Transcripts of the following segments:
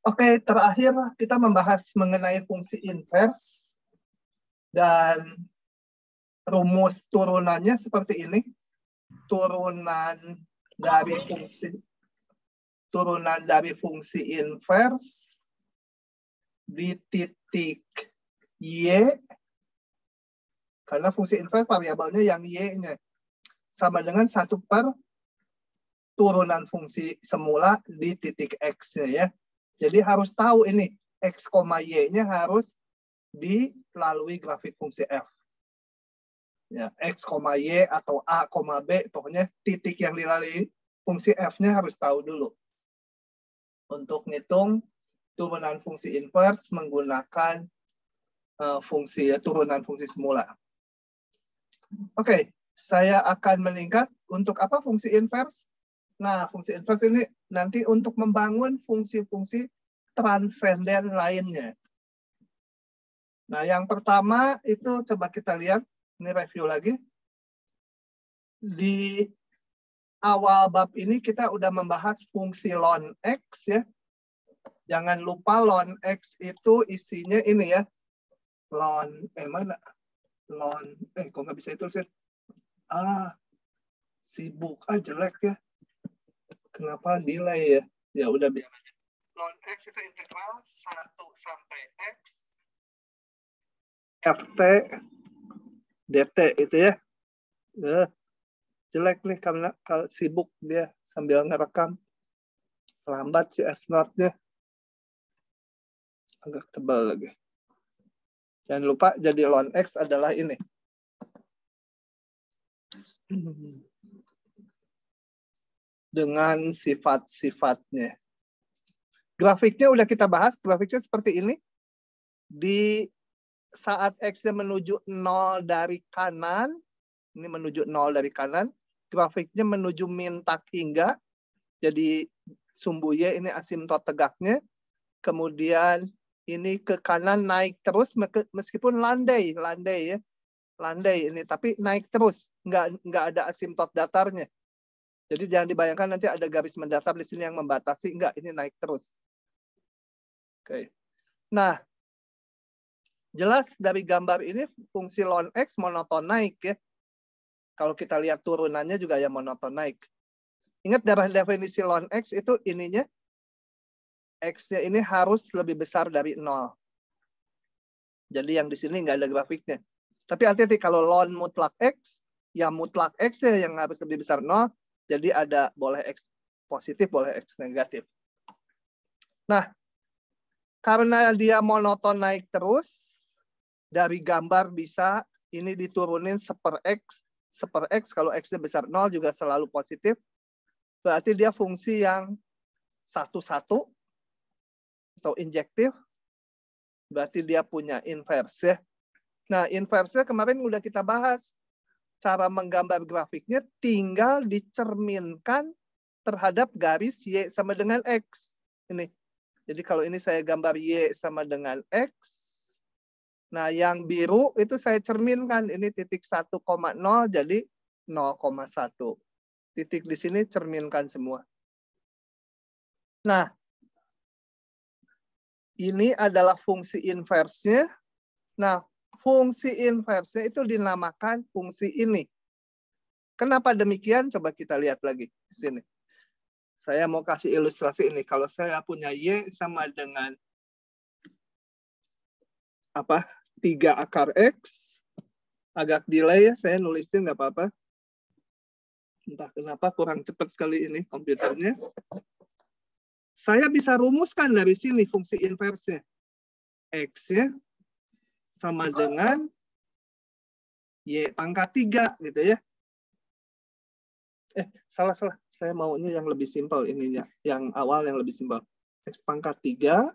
Oke, terakhir kita membahas mengenai fungsi inverse dan rumus turunannya seperti ini. Turunan dari fungsi inverse di titik Y, karena fungsi inverse variabelnya yang Y-nya sama dengan 1 per turunan fungsi semula di titik X-nya ya. Jadi harus tahu ini X, Y-nya harus dilalui grafik fungsi F. Ya, X, Y atau A, B, pokoknya titik yang dilalui fungsi F-nya harus tahu dulu. Untuk ngitung turunan fungsi inverse menggunakan turunan fungsi semula. Oke, saya akan meningkat. Untuk apa fungsi inverse? Nah, fungsi inverse ini nanti untuk membangun fungsi-fungsi transenden lainnya. Nah, yang pertama itu coba kita lihat, ini review lagi. Di awal bab ini kita udah membahas fungsi ln X ya. Jangan lupa ln X itu isinya ini ya. Kok nggak bisa itu sih? Sibuk, jelek ya. Kenapa delay ya? Ya udah biar aja. Ln X itu integral 1 sampai X ft dt itu ya. Jelek nih karena kalau sibuk dia sambil ngerekam. Lambat si S-Note-nya. Agak tebal lagi. Jangan lupa jadi ln X adalah ini. Dengan sifat-sifatnya. Grafiknya udah kita bahas, grafiknya seperti ini. Di saat X-nya menuju 0 dari kanan, ini menuju 0 dari kanan, grafiknya menuju min tak hingga, jadi sumbu Y ini asimtot tegaknya, kemudian ini ke kanan naik terus meskipun landai ya, landai ini, tapi naik terus, nggak ada asimtot datarnya. Jadi jangan dibayangkan nanti ada garis mendatar di sini yang membatasi, enggak, ini naik terus. Oke. Nah, jelas dari gambar ini fungsi ln X monoton naik ya. Kalau kita lihat turunannya juga ya monoton naik. Ingat dari definisi ln X itu ininya, X-nya ini harus lebih besar dari 0. Jadi yang di sini nggak ada grafiknya. Tapi hati-hati kalau ln mutlak X, ya mutlak X-nya yang harus lebih besar 0. Jadi ada boleh X positif, boleh X negatif. Nah, karena dia monoton naik terus, dari gambar bisa ini diturunin 1/X. 1/X kalau X-nya besar 0 juga selalu positif. Berarti dia fungsi yang 1-1 atau injektif. Berarti dia punya inverse ya. Nah, inverse kemarin udah kita bahas. Cara menggambar grafiknya tinggal dicerminkan terhadap garis Y sama dengan X. Ini. Jadi kalau ini saya gambar Y sama dengan X. Nah, yang biru itu saya cerminkan. Ini titik 1,0 jadi 0,1. Titik di sini cerminkan semua. Nah, ini adalah fungsi inverse-nya. Nah, fungsi inverse itu dinamakan fungsi ini. Kenapa demikian? Coba kita lihat lagi di sini. Saya mau kasih ilustrasi ini. Kalau saya punya Y sama dengan 3 akar X. Agak delay ya, saya nulisin nggak apa-apa. Entah kenapa kurang cepat kali ini komputernya. Saya bisa rumuskan dari sini fungsi inverse-nya. X-nya sama dengan Y pangkat 3 gitu ya. Salah. Saya maunya yang lebih simpel ininya. Yang awal yang lebih simpel. X pangkat 3.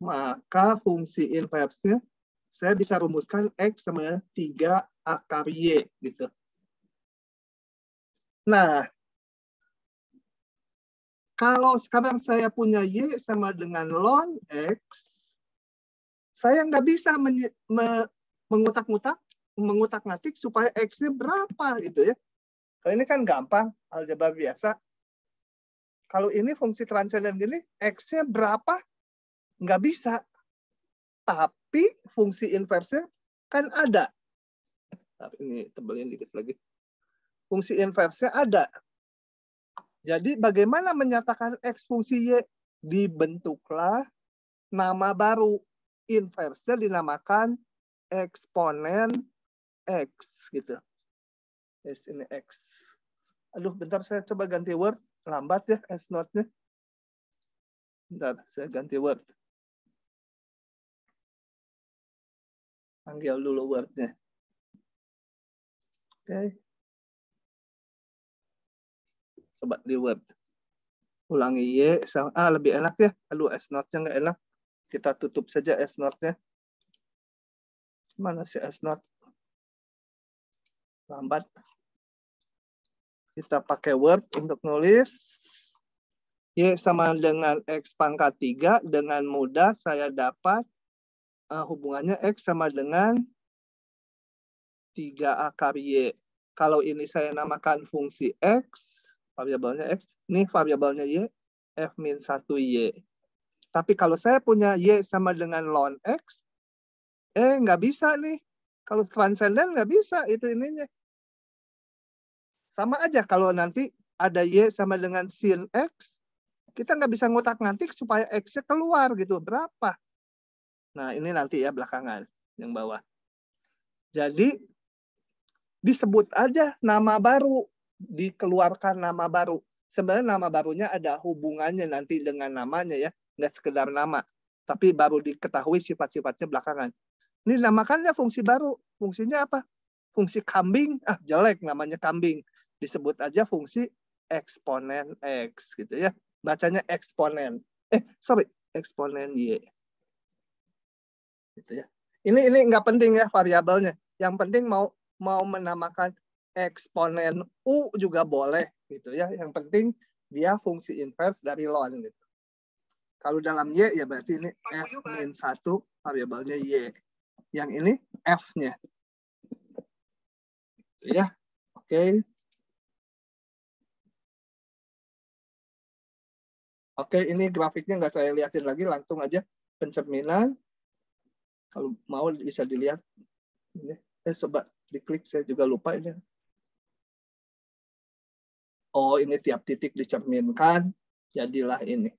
Maka fungsi inverse-nya saya bisa rumuskan X sama 3 akar Y gitu. Nah, kalau sekarang saya punya Y sama dengan ln X, saya nggak bisa mengutak-ngatik supaya X-nya berapa gitu ya. Kalau ini kan gampang, aljabar biasa. Kalau ini fungsi transenden gini, X-nya berapa? Nggak bisa. Tapi fungsi inversnya kan ada. Ini tebelin dikit lagi. Fungsi inversnya ada. Jadi bagaimana menyatakan X fungsi Y? Dibentuklah nama baru. Inversnya dinamakan eksponen X. Gitu. Yes, ini X. Aduh, bentar saya coba ganti Word. Lambat ya S-Note-nya. Bentar, saya ganti Word. Panggil dulu Word-nya. Oke. Coba di Word. Ulangi Y. Lebih enak ya. Aduh, S-Note-nya nggak enak. Kita tutup saja S-Note-nya. Mana sih S-Note? Lambat. Kita pakai Word untuk nulis. Y sama dengan X pangkat 3. Dengan mudah saya dapat hubungannya X sama dengan 3 akar Y. Kalau ini saya namakan fungsi X, variabelnya X. Ini variabelnya Y, F-1Y. Tapi kalau saya punya Y sama dengan ln X, nggak bisa nih. Kalau transenden nggak bisa itu ininya. Sama aja kalau nanti ada Y sama dengan sin X, kita nggak bisa ngutak-ngatik supaya X-nya keluar gitu. Berapa? Nah, ini nanti ya belakangan yang bawah. Jadi, disebut aja nama baru. Dikeluarkan nama baru. Sebenarnya nama barunya ada hubungannya nanti dengan namanya ya. Nggak sekedar nama. Tapi baru diketahui sifat-sifatnya belakangan. Ini namakannya fungsi baru. Fungsinya apa? Fungsi kambing. Jelek namanya kambing. Disebut aja fungsi eksponen X gitu ya. Bacanya eksponen. Eksponen Y. Gitu ya. Ini nggak penting ya variabelnya. Yang penting mau menamakan eksponen U juga boleh gitu ya. Yang penting dia fungsi invers dari ln gitu. Kalau dalam Y ya berarti ini F-1 variabelnya Y. Yang ini F-nya. Gitu ya. Oke. Oke, ini grafiknya nggak saya lihatin lagi, langsung aja pencerminan. Kalau mau bisa dilihat. Ini. Coba diklik, saya juga lupa ini. Oh, ini tiap titik dicerminkan, jadilah ini.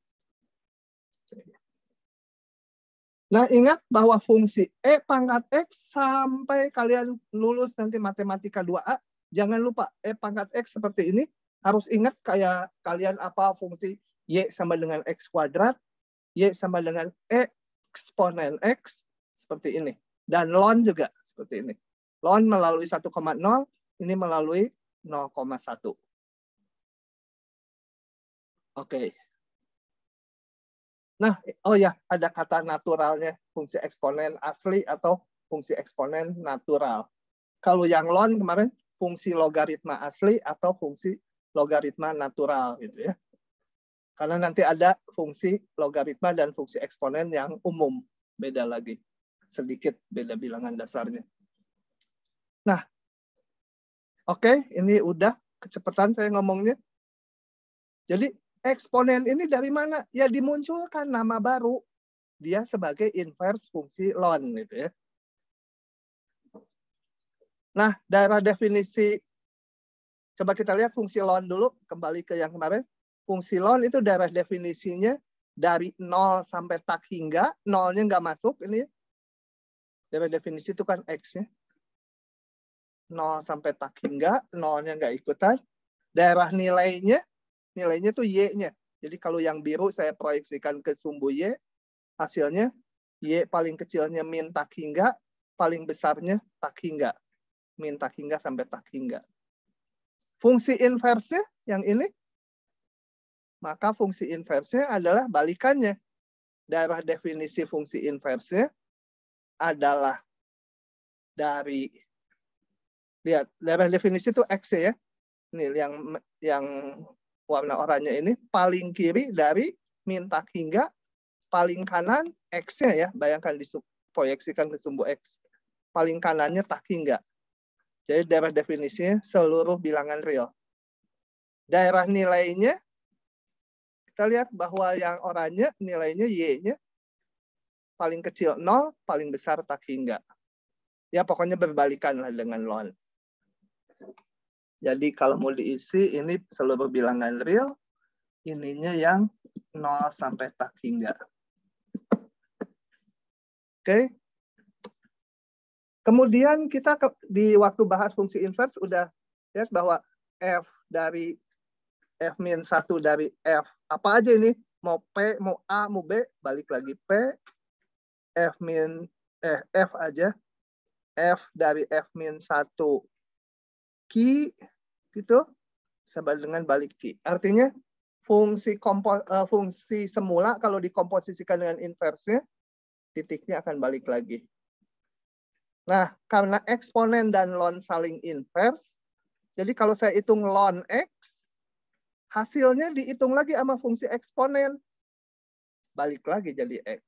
Nah, ingat bahwa fungsi E pangkat X sampai kalian lulus nanti matematika 2A, jangan lupa E pangkat X seperti ini. Harus ingat kayak kalian apa fungsi Y sama dengan X kuadrat, Y sama dengan E eksponen X, seperti ini. Dan ln juga seperti ini. Ln melalui 1,0, ini melalui 0,1. Oke. Nah, oh ya, ada kata naturalnya, fungsi eksponen asli atau fungsi eksponen natural. Kalau yang ln kemarin, fungsi logaritma asli atau fungsi logaritma natural gitu ya. Karena nanti ada fungsi logaritma dan fungsi eksponen yang umum, beda lagi. Sedikit beda bilangan dasarnya. Nah, oke, ini udah kecepatan saya ngomongnya. Jadi eksponen ini dari mana? Ya dimunculkan nama baru. Dia sebagai inverse fungsi ln gitu ya. Nah, daerah definisi, coba kita lihat fungsi ln dulu, kembali ke yang kemarin. Fungsi ln itu daerah definisinya dari 0 sampai tak hingga, 0-nya nggak masuk ini. Daerah definisi itu kan X-nya. 0 sampai tak hingga, 0-nya nggak ikutan. Daerah nilainya tuh Y-nya. Jadi kalau yang biru saya proyeksikan ke sumbu Y, hasilnya Y paling kecilnya min tak hingga, paling besarnya tak hingga. Min tak hingga sampai tak hingga. Fungsi inversnya yang ini, maka fungsi inversnya adalah balikannya. Daerah definisi fungsi inversnya adalah dari, lihat, daerah definisi itu X ya. Ini yang warna oranye ini paling kiri dari min tak hingga, paling kanan X-nya ya. Bayangkan diproyeksikan ke sumbu X. Paling kanannya tak hingga. Jadi daerah definisinya seluruh bilangan real. Daerah nilainya Kita lihat bahwa yang oranye nilainya Y-nya paling kecil 0, paling besar tak hingga. Ya pokoknya berbalikan lah dengan lon. Jadi kalau mau diisi ini seluruh bilangan real, ininya yang 0 sampai tak hingga. Oke. Kemudian kita di waktu bahas fungsi inverse udah lihat bahwa F dari F-1 dari F. Apa aja ini? Mau P, mau A, mau B. Balik lagi P. F aja. F dari F-1 Q. Gitu. Sama dengan balik Q. Artinya fungsi semula kalau dikomposisikan dengan inverse-nya, titiknya akan balik lagi. Nah, karena eksponen dan ln saling inverse, jadi kalau saya hitung ln X, hasilnya dihitung lagi sama fungsi eksponen. Balik lagi jadi X.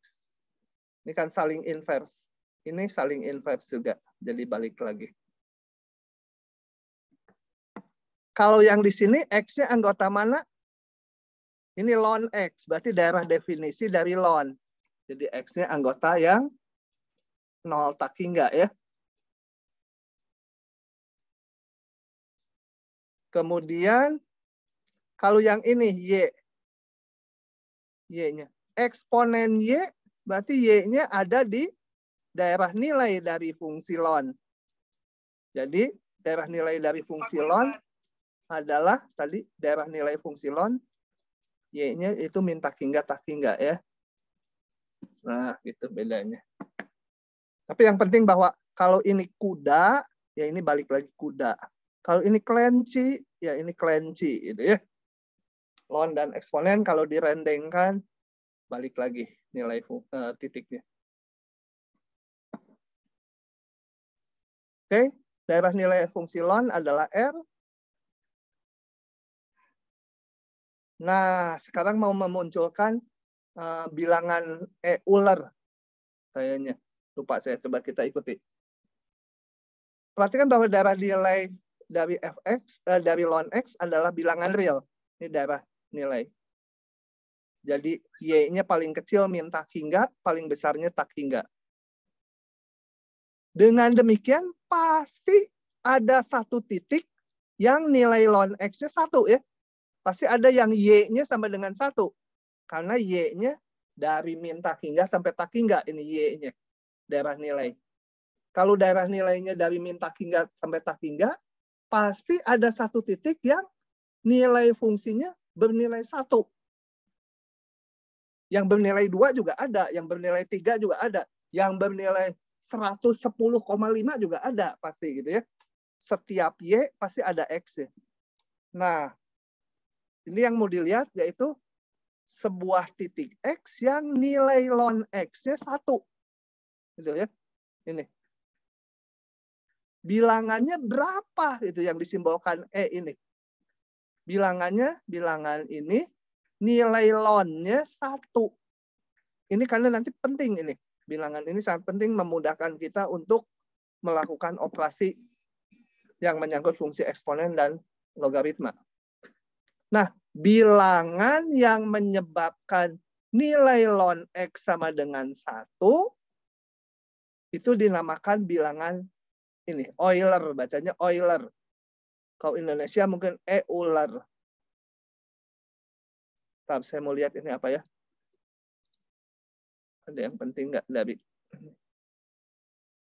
Ini kan saling inverse. Ini saling inverse juga. Jadi balik lagi. Kalau yang di sini X-nya anggota mana? Ini ln X. Berarti daerah definisi dari ln. Jadi X-nya anggota yang 0 tak hingga ya. Kemudian kalau yang ini Y. Y-nya. Eksponen Y berarti Y-nya ada di daerah nilai dari fungsi ln. Jadi daerah nilai dari fungsi ln adalah tadi daerah nilai fungsi ln Y-nya itu minta hingga tak hingga ya. Nah, itu bedanya. Tapi yang penting bahwa kalau ini kuda, ya ini balik lagi kuda. Kalau ini kelinci, ya ini kelinci gitu ya. Ln dan eksponen kalau direndengkan balik lagi nilai titiknya. Oke, daerah nilai fungsi ln adalah R. Nah, sekarang mau memunculkan bilangan Euler. Kayaknya. Lupa saya, coba kita ikuti. Perhatikan bahwa daerah nilai dari fx, dari ln x adalah bilangan real. Ini daerah nilai. Jadi Y-nya paling kecil min tak hingga, paling besarnya tak hingga. Dengan demikian, pasti ada satu titik yang nilai ln X-nya 1 ya. Pasti ada yang Y-nya sama dengan 1. Karena Y-nya dari min tak hingga sampai tak hingga. Ini Y-nya, daerah nilai. Kalau daerah nilainya dari min tak hingga sampai tak hingga, pasti ada satu titik yang nilai fungsinya bernilai 1. Yang bernilai 2 juga ada, yang bernilai 3 juga ada, yang bernilai 110,5 juga ada pasti gitu ya. Setiap Y pasti ada X ya. Nah, ini yang mau dilihat yaitu sebuah titik X yang nilai ln X-nya 1. Gitu ya. Ini. Bilangannya berapa itu yang disimbolkan E ini. Bilangannya, bilangan ini nilai ln-nya 1. Ini karena nanti penting ini. Bilangan ini sangat penting memudahkan kita untuk melakukan operasi yang menyangkut fungsi eksponen dan logaritma. Nah, bilangan yang menyebabkan nilai ln X sama dengan 1 itu dinamakan bilangan ini, Euler, bacanya Euler. Kalau Indonesia mungkin Euler. Saya mau lihat ini apa ya. Ada yang penting nggak dari?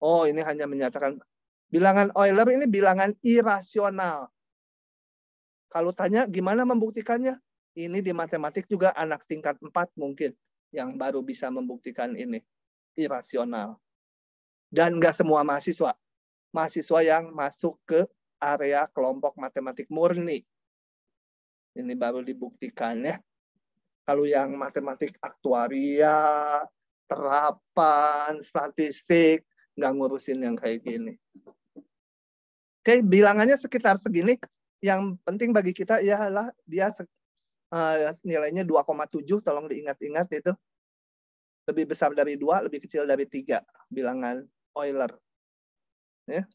Oh, ini hanya menyatakan bilangan Euler ini bilangan irasional. Kalau tanya gimana membuktikannya? Ini di matematik juga anak tingkat 4 mungkin yang baru bisa membuktikan ini. Irasional. Dan nggak semua mahasiswa. Mahasiswa yang masuk ke area kelompok matematik murni. Ini baru dibuktikan ya. Kalau yang matematik aktuaria, terapan, statistik, nggak ngurusin yang kayak gini. Oke, bilangannya sekitar segini. Yang penting bagi kita ialah dia nilainya 2,7, tolong diingat-ingat itu. Lebih besar dari 2, lebih kecil dari 3. Bilangan Euler. Ya.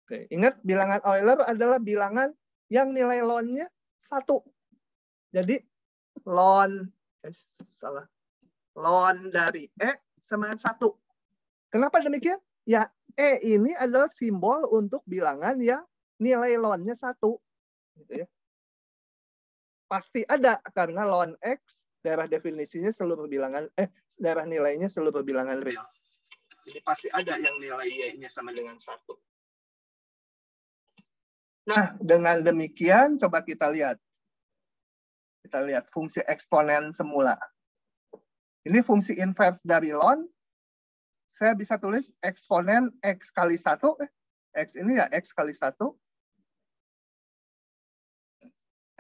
Oke, ingat bilangan Euler adalah bilangan yang nilai ln-nya 1. Jadi ln ln dari E sama dengan 1. Kenapa demikian? Ya, E ini adalah simbol untuk bilangan yang nilai ln-nya 1. Gitu ya. Pasti ada karena ln X daerah definisinya seluruh bilangan daerah nilainya seluruh bilangan real. Jadi pasti ada yang nilai Y-nya sama dengan 1. Nah, dengan demikian coba kita lihat. Kita lihat fungsi eksponen semula. Ini fungsi inverse dari ln. Saya bisa tulis eksponen X kali 1. X ini ya X kali 1.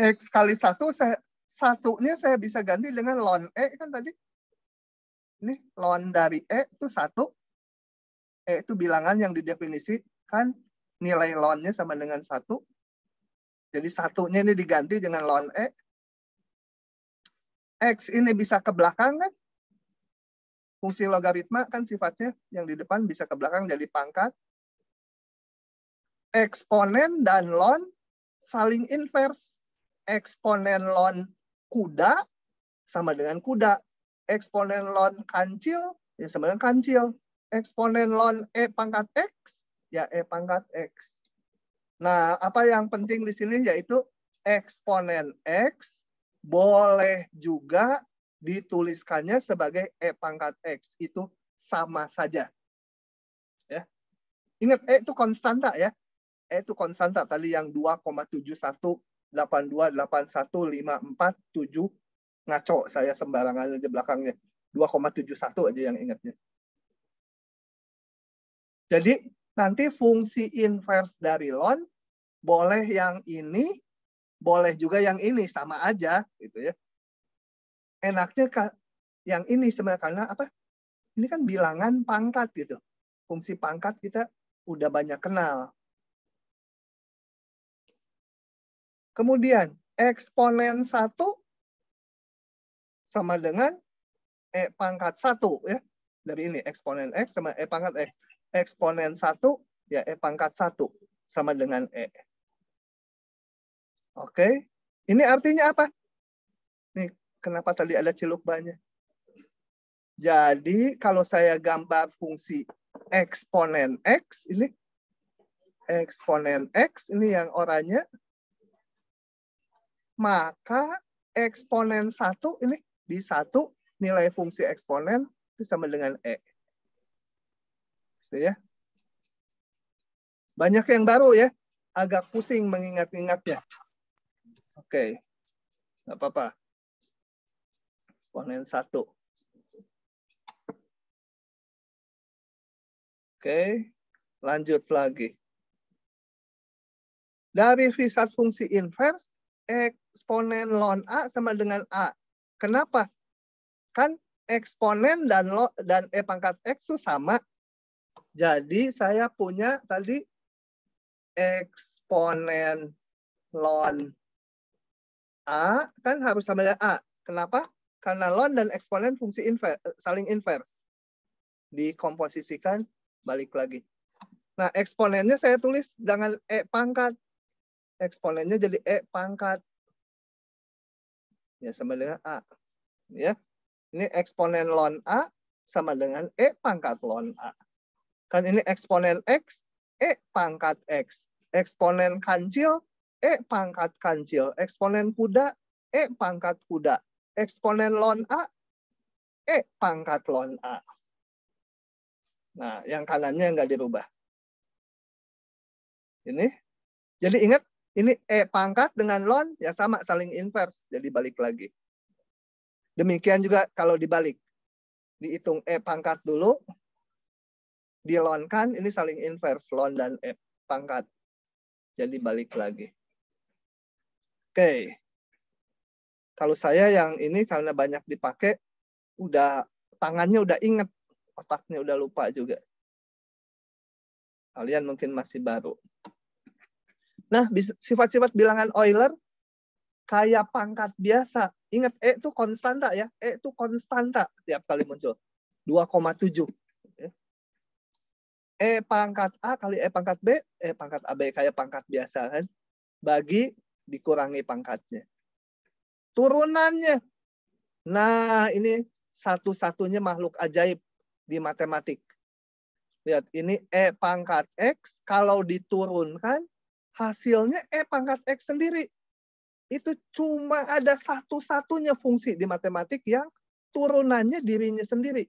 X kali 1, satunya saya bisa ganti dengan ln E kan tadi. Ini ln dari E itu 1. E itu bilangan yang didefinisikan nilai ln-nya sama dengan 1. Jadi satunya ini diganti dengan ln E. X ini bisa ke belakang kan? Fungsi logaritma kan sifatnya yang di depan bisa ke belakang jadi pangkat. Eksponen dan ln saling inverse. Eksponen ln kuda sama dengan kuda. Eksponen ln kancil ya sama dengan kancil. Eksponen ln E pangkat X ya E pangkat X. Nah, apa yang penting di sini yaitu eksponen X boleh juga dituliskannya sebagai E pangkat X. Itu sama saja. Ya. Ingat, E itu konstanta ya. E itu konstanta tadi yang 2,71828154 ngaco saya sembarangan di belakangnya. 2,71 aja yang ingatnya. Jadi nanti fungsi inverse dari ln boleh yang ini, boleh juga yang ini, sama aja gitu ya. Enaknya yang ini sebenarnya karena apa? Ini kan bilangan pangkat gitu. Fungsi pangkat kita udah banyak kenal. Kemudian eksponen 1 sama dengan E pangkat 1 ya. Dari ini eksponen X sama E pangkat X. Eksponen 1 ya E pangkat 1 sama dengan E. Oke. Ini artinya apa? Nih, kenapa tadi ada ciluk banyak? Jadi kalau saya gambar fungsi eksponen X, ini eksponen X, ini yang oranye, maka eksponen 1 ini di 1 nilai fungsi eksponen itu sama dengan E. Gitu ya. Banyak yang baru ya. Agak pusing mengingat-ingatnya. Oke. Nggak apa-apa. Eksponen 1. Oke. Lanjut lagi. Dari visat fungsi inverse, eksponen ln A sama dengan A. Kenapa? Kan eksponen dan E pangkat X itu sama. Jadi saya punya tadi eksponen ln A kan harus sama dengan A. Kenapa? Karena ln dan eksponen fungsi saling inverse. Dikomposisikan balik lagi. Nah, eksponennya saya tulis dengan E pangkat. Eksponennya jadi E pangkat. Ya, sama dengan A. Ya. Ini eksponen ln A sama dengan E pangkat ln A. Kan ini eksponen X, E pangkat X. Eksponen kancil, E pangkat kancil. Eksponen kuda, E pangkat kuda. Eksponen ln A, E pangkat ln A. Nah, yang kanannya nggak dirubah. Ini. Jadi ingat, ini E pangkat dengan ln, ya sama, saling inverse. Jadi balik lagi. Demikian juga kalau dibalik. Dihitung E pangkat dulu. Dilonkan, ini saling inverse. Ln dan E pangkat. Jadi balik lagi. Oke. Kalau saya yang ini karena banyak dipakai, tangannya udah inget. Otaknya udah lupa juga. Kalian mungkin masih baru. Nah, sifat-sifat bilangan Euler kayak pangkat biasa. Ingat, E itu konstanta ya. E itu konstanta tiap kali muncul. 2,7. E pangkat A kali E pangkat B, E pangkat AB kayak pangkat biasa kan. Bagi dikurangi pangkatnya. turunannya. Nah, ini satu-satunya makhluk ajaib di matematik. Lihat, ini E pangkat X, kalau diturunkan, hasilnya E pangkat X sendiri. Itu cuma ada satu-satunya fungsi di matematik yang turunannya dirinya sendiri.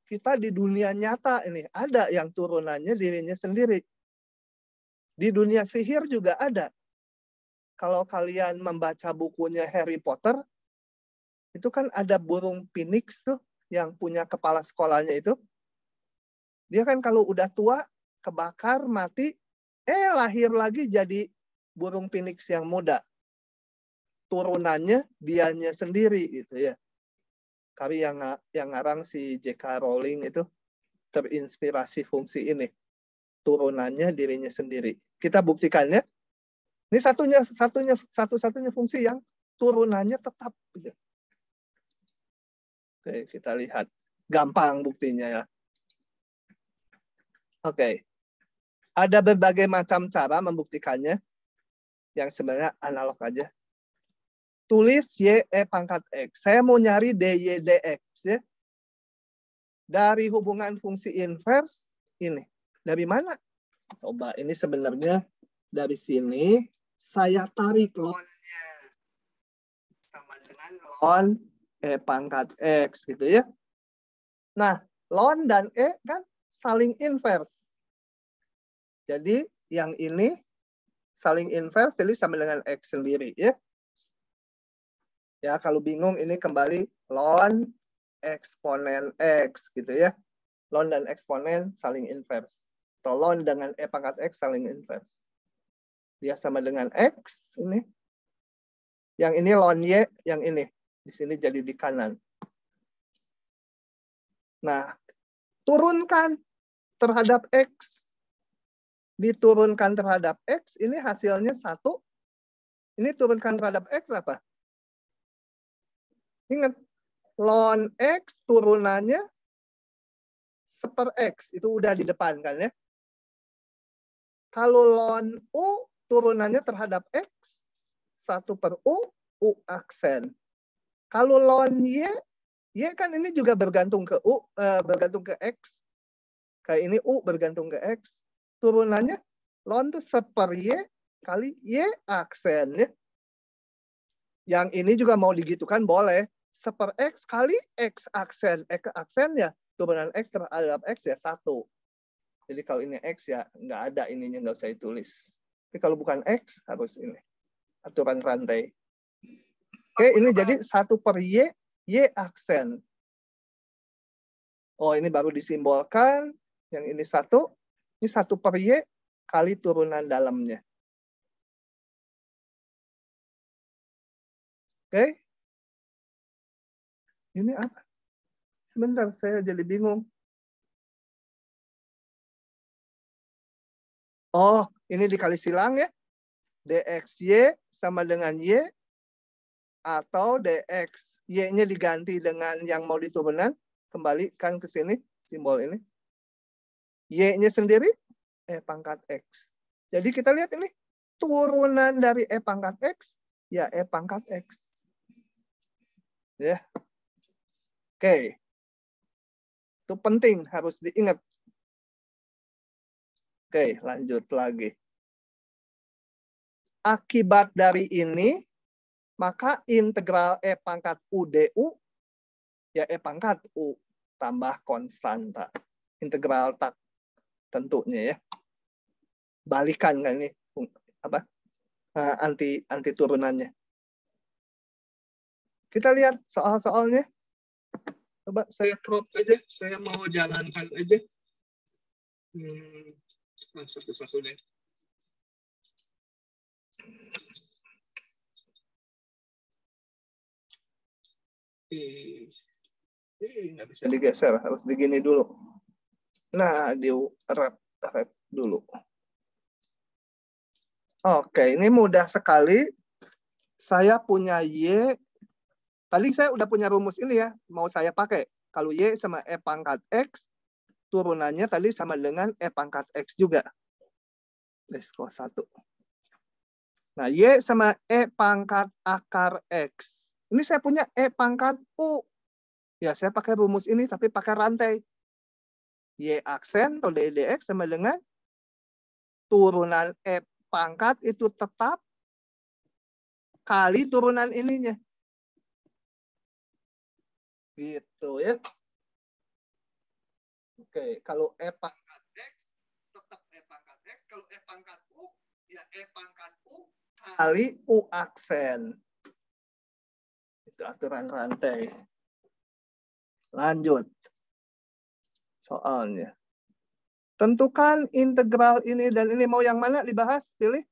Kita di dunia nyata ini, ada yang turunannya dirinya sendiri. Di dunia sihir juga ada. Kalau kalian membaca bukunya Harry Potter, itu kan ada burung phoenix tuh, yang punya kepala sekolahnya itu. Dia kan kalau udah tua, kebakar, mati, lahir lagi jadi burung phoenix yang muda. Turunannya dianya sendiri gitu ya. Kali yang ngarang si J.K. Rowling itu terinspirasi fungsi ini. Turunannya dirinya sendiri. Kita buktikannya. Ini satu-satunya fungsi yang turunannya tetap. Gitu. Oke, kita lihat. Gampang buktinya ya. Oke. Ada berbagai macam cara membuktikannya. Yang sebenarnya analog aja. Tulis Y, E pangkat X. Saya mau nyari DY, DX. Ya. Dari hubungan fungsi inverse, ini. Dari mana? Coba, ini sebenarnya dari sini. Saya tarik ln-nya. Sama dengan ln E pangkat X. Gitu ya. Nah, ln dan E kan saling inverse. Jadi, yang ini saling inverse, jadi sama dengan X sendiri. Ya. Ya, kalau bingung ini kembali ln eksponen X gitu ya. Ln dan eksponen saling inverse. Atau ln dengan E pangkat X saling inverse. Dia sama dengan X ini. Yang ini ln Y, yang ini. Di sini jadi di kanan. Nah, turunkan terhadap X. Diturunkan terhadap X, ini hasilnya 1. Ini turunkan terhadap X apa? Ingat, ln X turunannya 1/X. Itu udah di depan kan ya. Kalau ln U turunannya terhadap X, 1/U, U aksen. Kalau ln Y, Y kan ini juga bergantung ke U, bergantung ke X. Kayak ini U bergantung ke X. Turunannya ln itu 1/Y kali Y aksen. Ya. Yang ini juga mau digitukan boleh. 1/X kali X aksen. X aksen ya, turunan X terhadap X ya 1. Jadi kalau ini X ya nggak ada ininya, nggak usah ditulis. Tapi kalau bukan X harus ini. Aturan rantai. Oke, ini jadi 1/Y, Y aksen. Oh, ini baru disimbolkan. Yang ini 1. Ini 1/Y kali turunan dalamnya. Oke. Ini apa? Sebentar, saya jadi bingung. Oh, ini dikali silang ya. DXY sama dengan Y. Atau DX. Y-nya diganti dengan yang mau diturunan. Kembalikan ke sini. Simbol ini. Y-nya sendiri. E pangkat X. Jadi kita lihat ini. Turunan dari E pangkat X. Ya E pangkat X. Ya. Oke. Itu penting. Harus diingat. Oke, lanjut lagi. Akibat dari ini, maka integral E pangkat U du, ya E pangkat U tambah konstanta. Integral tak tentunya ya. Balikan kan ini apa? Anti turunannya. Kita lihat soal-soalnya. Coba saya crop aja. Saya mau jalankan aja. Satu-satu deh. Nggak bisa digeser, harus digini dulu. Nah, di rep dulu. Oke, ini mudah sekali. Saya punya Y. Tadi saya udah punya rumus ini ya. Mau saya pakai. Kalau Y sama E pangkat X, turunannya tadi sama dengan E pangkat X juga. Let's go 1. Nah, Y sama E pangkat akar X. Ini saya punya E pangkat U. Ya, saya pakai rumus ini tapi pakai rantai. Y aksen atau dx sama dengan turunan E pangkat itu tetap kali turunan ininya. Gitu ya. Oke, kalau E pangkat X, tetap E pangkat X. Kalau E pangkat U, ya E pangkat U kali U aksen. Itu aturan rantai. Lanjut. Soalnya. Tentukan integral ini dan ini. Mau yang mana dibahas? Pilih.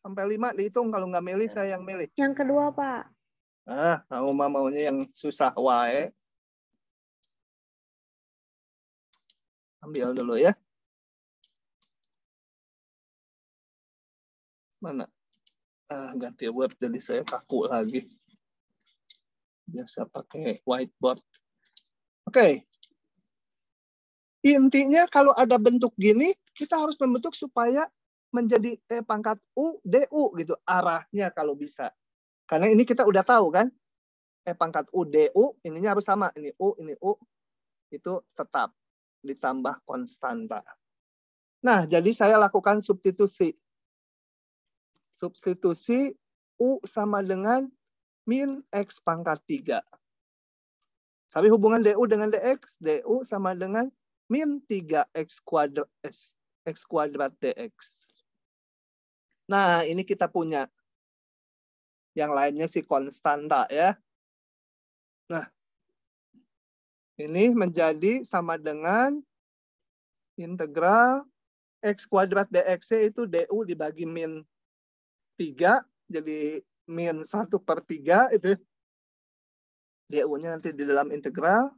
Sampai 5 dihitung. Kalau nggak milih, saya yang milih. Yang kedua, Pak. Kamu maunya yang susah wae. Ambil dulu ya. Mana? Ganti word jadi saya kaku lagi. Biasa pakai whiteboard. Oke. Intinya kalau ada bentuk gini, kita harus membentuk supaya menjadi E pangkat U, DU gitu. Arahnya kalau bisa. Karena ini kita udah tahu kan. E pangkat U, DU, ininya harus sama. Ini U, ini U. Itu tetap ditambah konstanta. Nah, jadi saya lakukan substitusi. Substitusi U sama dengan min X pangkat 3. Tapi hubungan DU dengan DX, DU sama dengan min 3X kuadrat DX. Nah, ini kita punya. Yang lainnya sih konstanta ya. Nah, ini menjadi sama dengan integral X kuadrat DX itu DU dibagi min 3. Jadi min 1/3 itu. DU-nya nanti di dalam integral.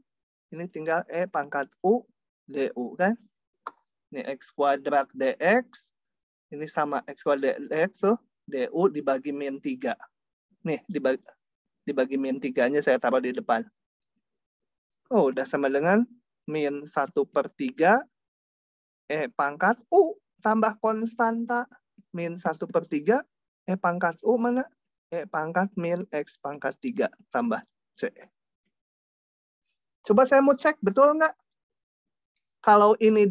Ini tinggal E pangkat U DU kan. Ini X kuadrat DX. Ini sama X kuadrat DX tuh. DU dibagi min 3. Nih, dibagi min 3-nya saya taruh di depan. Oh, udah sama dengan min 1/3 E pangkat U tambah konstanta. Min 1/3 E pangkat U mana? E pangkat min X pangkat 3 tambah C. Coba saya mau cek, betul nggak? Kalau ini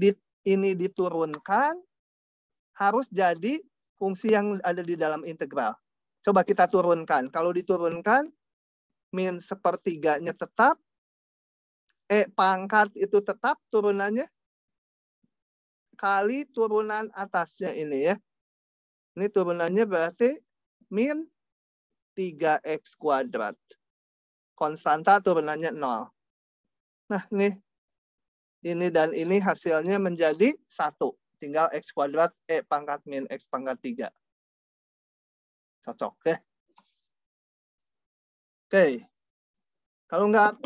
diturunkan, harus jadi fungsi yang ada di dalam integral. Coba kita turunkan. Kalau diturunkan, min 1/3-nya tetap, E pangkat itu tetap turunannya, kali turunan atasnya ini ya. Ini turunannya berarti min 3X kuadrat. Konstanta turunannya 0. Nah, ini dan ini hasilnya menjadi 1. Tinggal X kuadrat E pangkat min X pangkat 3. Cocok ya. Oke. Kalau nggak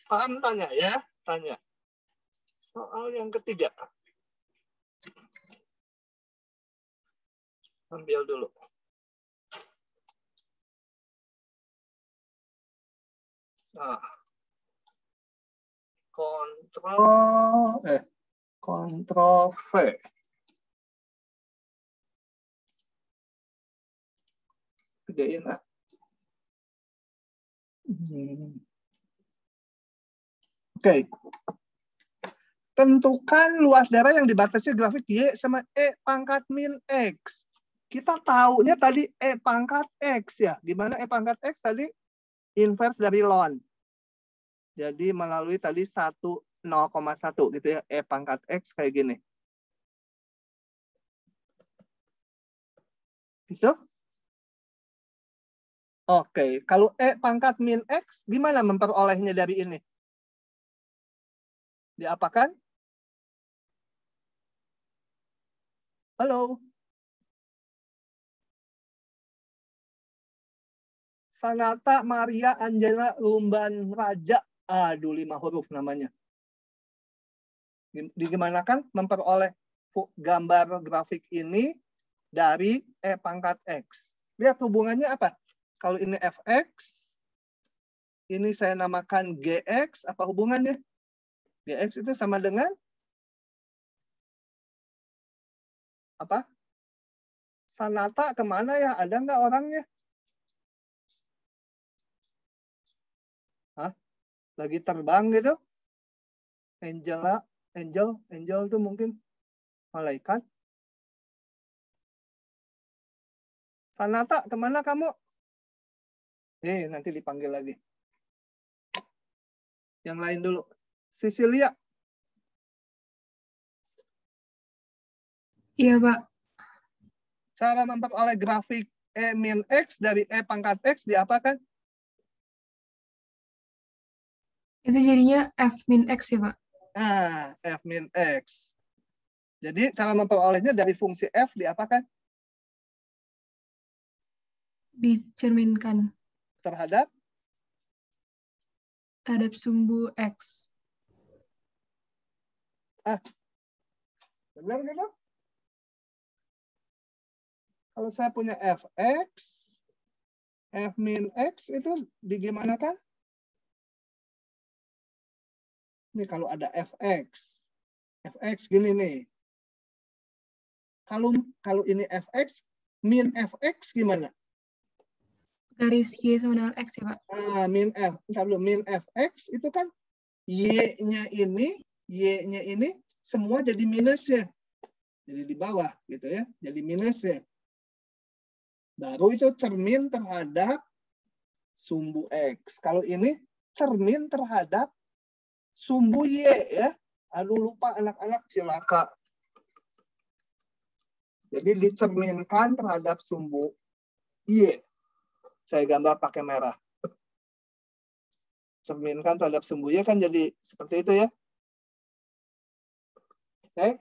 paham tanya ya. Tanya. Soal yang ketiga. Ambil dulu. Nah. Kontrol V. Gedein lah. Oke. Tentukan luas daerah yang dibatasi grafik Y sama E pangkat min X. Kita tahunya tadi E pangkat X ya. Gimana E pangkat X tadi? Inverse dari ln. Jadi melalui tadi 0,1 gitu ya. E pangkat X kayak gini. Gitu? Oke. Kalau E pangkat min X, gimana memperolehnya dari ini? Diapakan? Halo? Sanata Maria Angela Lumban Raja. Aduh, 5 huruf namanya. Digimanakan memperoleh gambar grafik ini dari E pangkat X. Lihat hubungannya apa? Kalau ini Fx, ini saya namakan Gx, apa hubungannya? Gx itu sama dengan apa? Sanata kemana ya? Ada nggak orangnya? Hah? Lagi terbang gitu? Angel itu mungkin malaikat. Sanata, kemana kamu? Nanti dipanggil lagi. Yang lain dulu. Cecilia. Iya, Pak. Cara memperoleh grafik E min X dari E pangkat X diapakan? Itu jadinya F min X ya, Pak? Nah, F min X. Jadi cara memperolehnya dari fungsi F diapakan? Dicerminkan Terhadap sumbu X. Benar gitu? Kalau saya punya Fx, F min X itu digimanakan? Ini kalau ada Fx gini nih. Kalau ini Fx, min Fx gimana? Garis Y sama dengan X ya, Pak? Min F. Bentar dulu, min Fx itu kan Y-nya ini semua jadi minusnya. Jadi di bawah gitu ya, jadi minusnya. Baru itu cermin terhadap sumbu X. Kalau ini cermin terhadap sumbu Y ya. Aduh lupa anak-anak cilaka. Jadi dicerminkan terhadap sumbu Y. Saya gambar pakai merah. Cerminkan terhadap sumbu Y kan jadi seperti itu ya. Oke.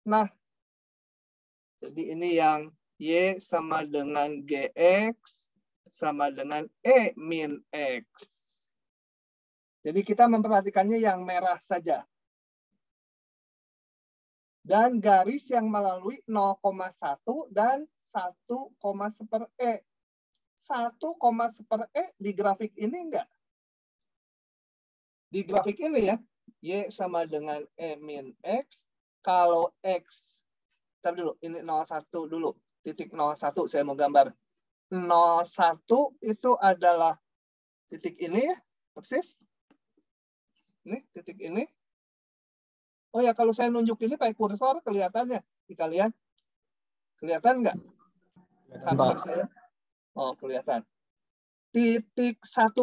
Nah, jadi ini yang Y sama dengan GX sama dengan E min X. Jadi kita memperhatikannya yang merah saja. Dan garis yang melalui 0,1 dan 1,1 E. 1,1 E di grafik ini enggak? Di grafik ini ya, Y sama dengan E min X. Kalau X, tar dulu, ini 0,1 dulu. Titik 0,1 saya mau gambar. 0,1 itu adalah titik ini ya, persis. Ini titik ini. Oh ya, kalau saya nunjuk ini pakai kursor kelihatannya di kalian. Kelihatan nggak? Cursor saya. Oh, kelihatan. Titik 1,1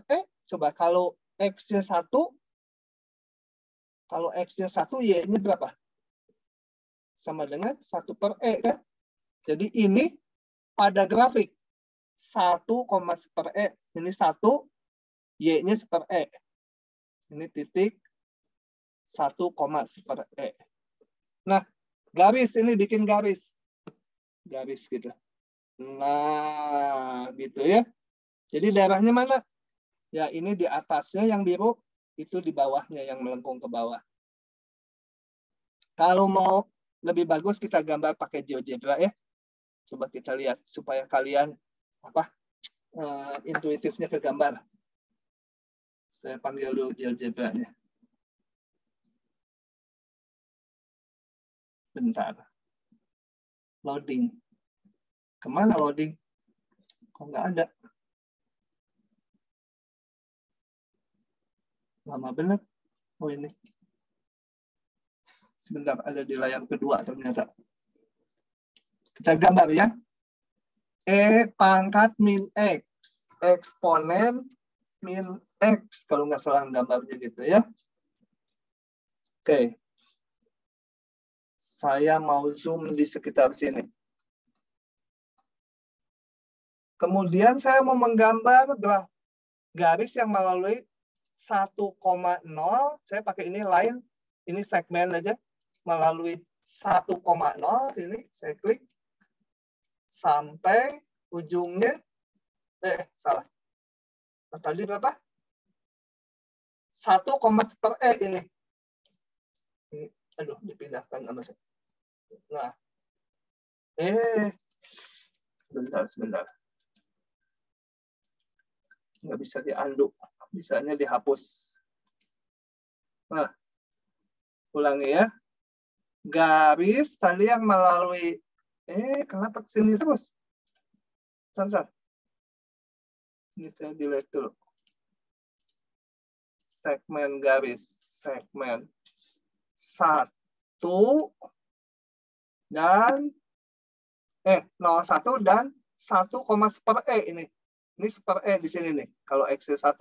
E, coba kalau X-nya 1, kalau X-nya 1, Y-nya berapa? Sama dengan 1/E kan? Jadi ini pada grafik 1,1/E. Ini 1, Y-nya 1/E. Ini titik 1,1/E. Nah, garis ini bikin garis. Garis gitu. Nah, gitu ya. Jadi daerahnya mana? Ya, ini di atasnya yang biru, itu di bawahnya yang melengkung ke bawah. Kalau mau lebih bagus kita gambar pakai GeoGebra ya. Coba kita lihat supaya kalian intuitifnya ke gambar. Saya panggil dulu GeoGebra-nya. Bentar. Loading. Kemana loading? Kok nggak ada? Lama bener. Oh ini. Sebentar, ada di layar kedua ternyata. Kita gambar ya. E pangkat min X. Eksponen min X. Kalau nggak salah gambarnya gitu ya. Oke. Saya mau zoom di sekitar sini. Kemudian saya mau menggambar garis yang melalui 1,0. Saya pakai ini line. Ini segmen aja. Melalui 1,0. Sini saya klik. Sampai ujungnya. Salah. Tadi berapa? 1,1 E ini. Aduh, dipindahkan sama saya. Nah. Sebentar. Nggak bisa di-undo. Bisanya dihapus. Nah. Ulangi ya. garis tadi yang melalui kenapa kesini terus? Bentar. Ini saya delete dulu. Segmen garis, segmen 1 dan 01 dan 1, seper E ini. Ini seper E di sini nih kalau X1.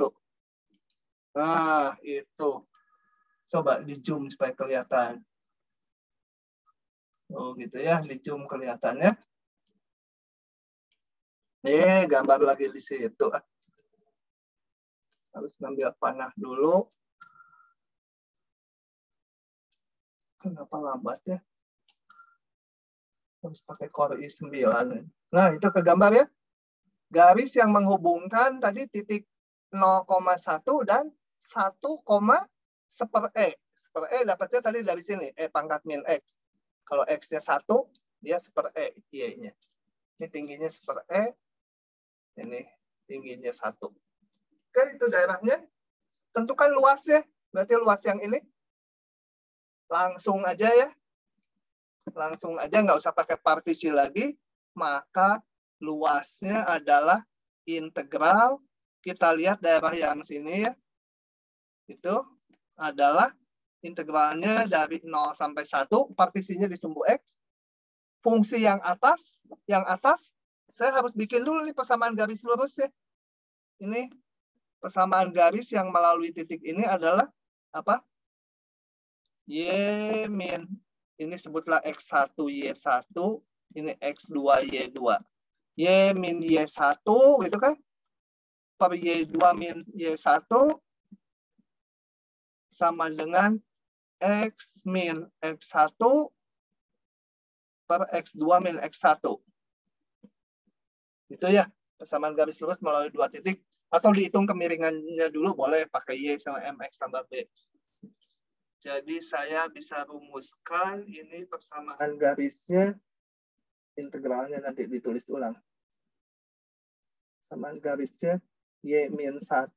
Nah, itu. Coba di zoom supaya kelihatan. Oh, gitu ya, di zoom kelihatannya. Gambar lagi di situ. Harus ngambil panah dulu. Kenapa lambat ya? Harus pakai Core i9. Nah, itu ke gambar ya. Garis yang menghubungkan tadi titik 0,1 dan 1, seper E. Seper E dapatnya tadi dari sini. Pangkat min X. Kalau X-nya 1, dia seper E. Y-nya. Ini tingginya seper E. Ini tingginya 1. Oke, itu daerahnya. Tentukan luasnya. Berarti luas yang ini. Langsung aja ya. Langsung aja, nggak usah pakai partisi lagi. Maka luasnya adalah integral. Kita lihat daerah yang sini ya. Itu adalah integralnya dari 0 sampai 1. Partisinya di sumbu X. Fungsi yang atas, saya harus bikin dulu nih persamaan garis lurus ya. Ini persamaan garis yang melalui titik ini adalah apa? Y min, ini sebutlah X1 Y1, ini X2 Y2. Y min Y1 gitu kan? Per Y2 min Y1 sama dengan X min X1 per X2 min X1. Itu ya, persamaan garis lurus melalui 2 titik. Atau dihitung kemiringannya dulu, boleh pakai Y sama MX tambah B. Jadi saya bisa rumuskan ini persamaan garisnya, integralnya nanti ditulis ulang. Persamaan garisnya Y min 1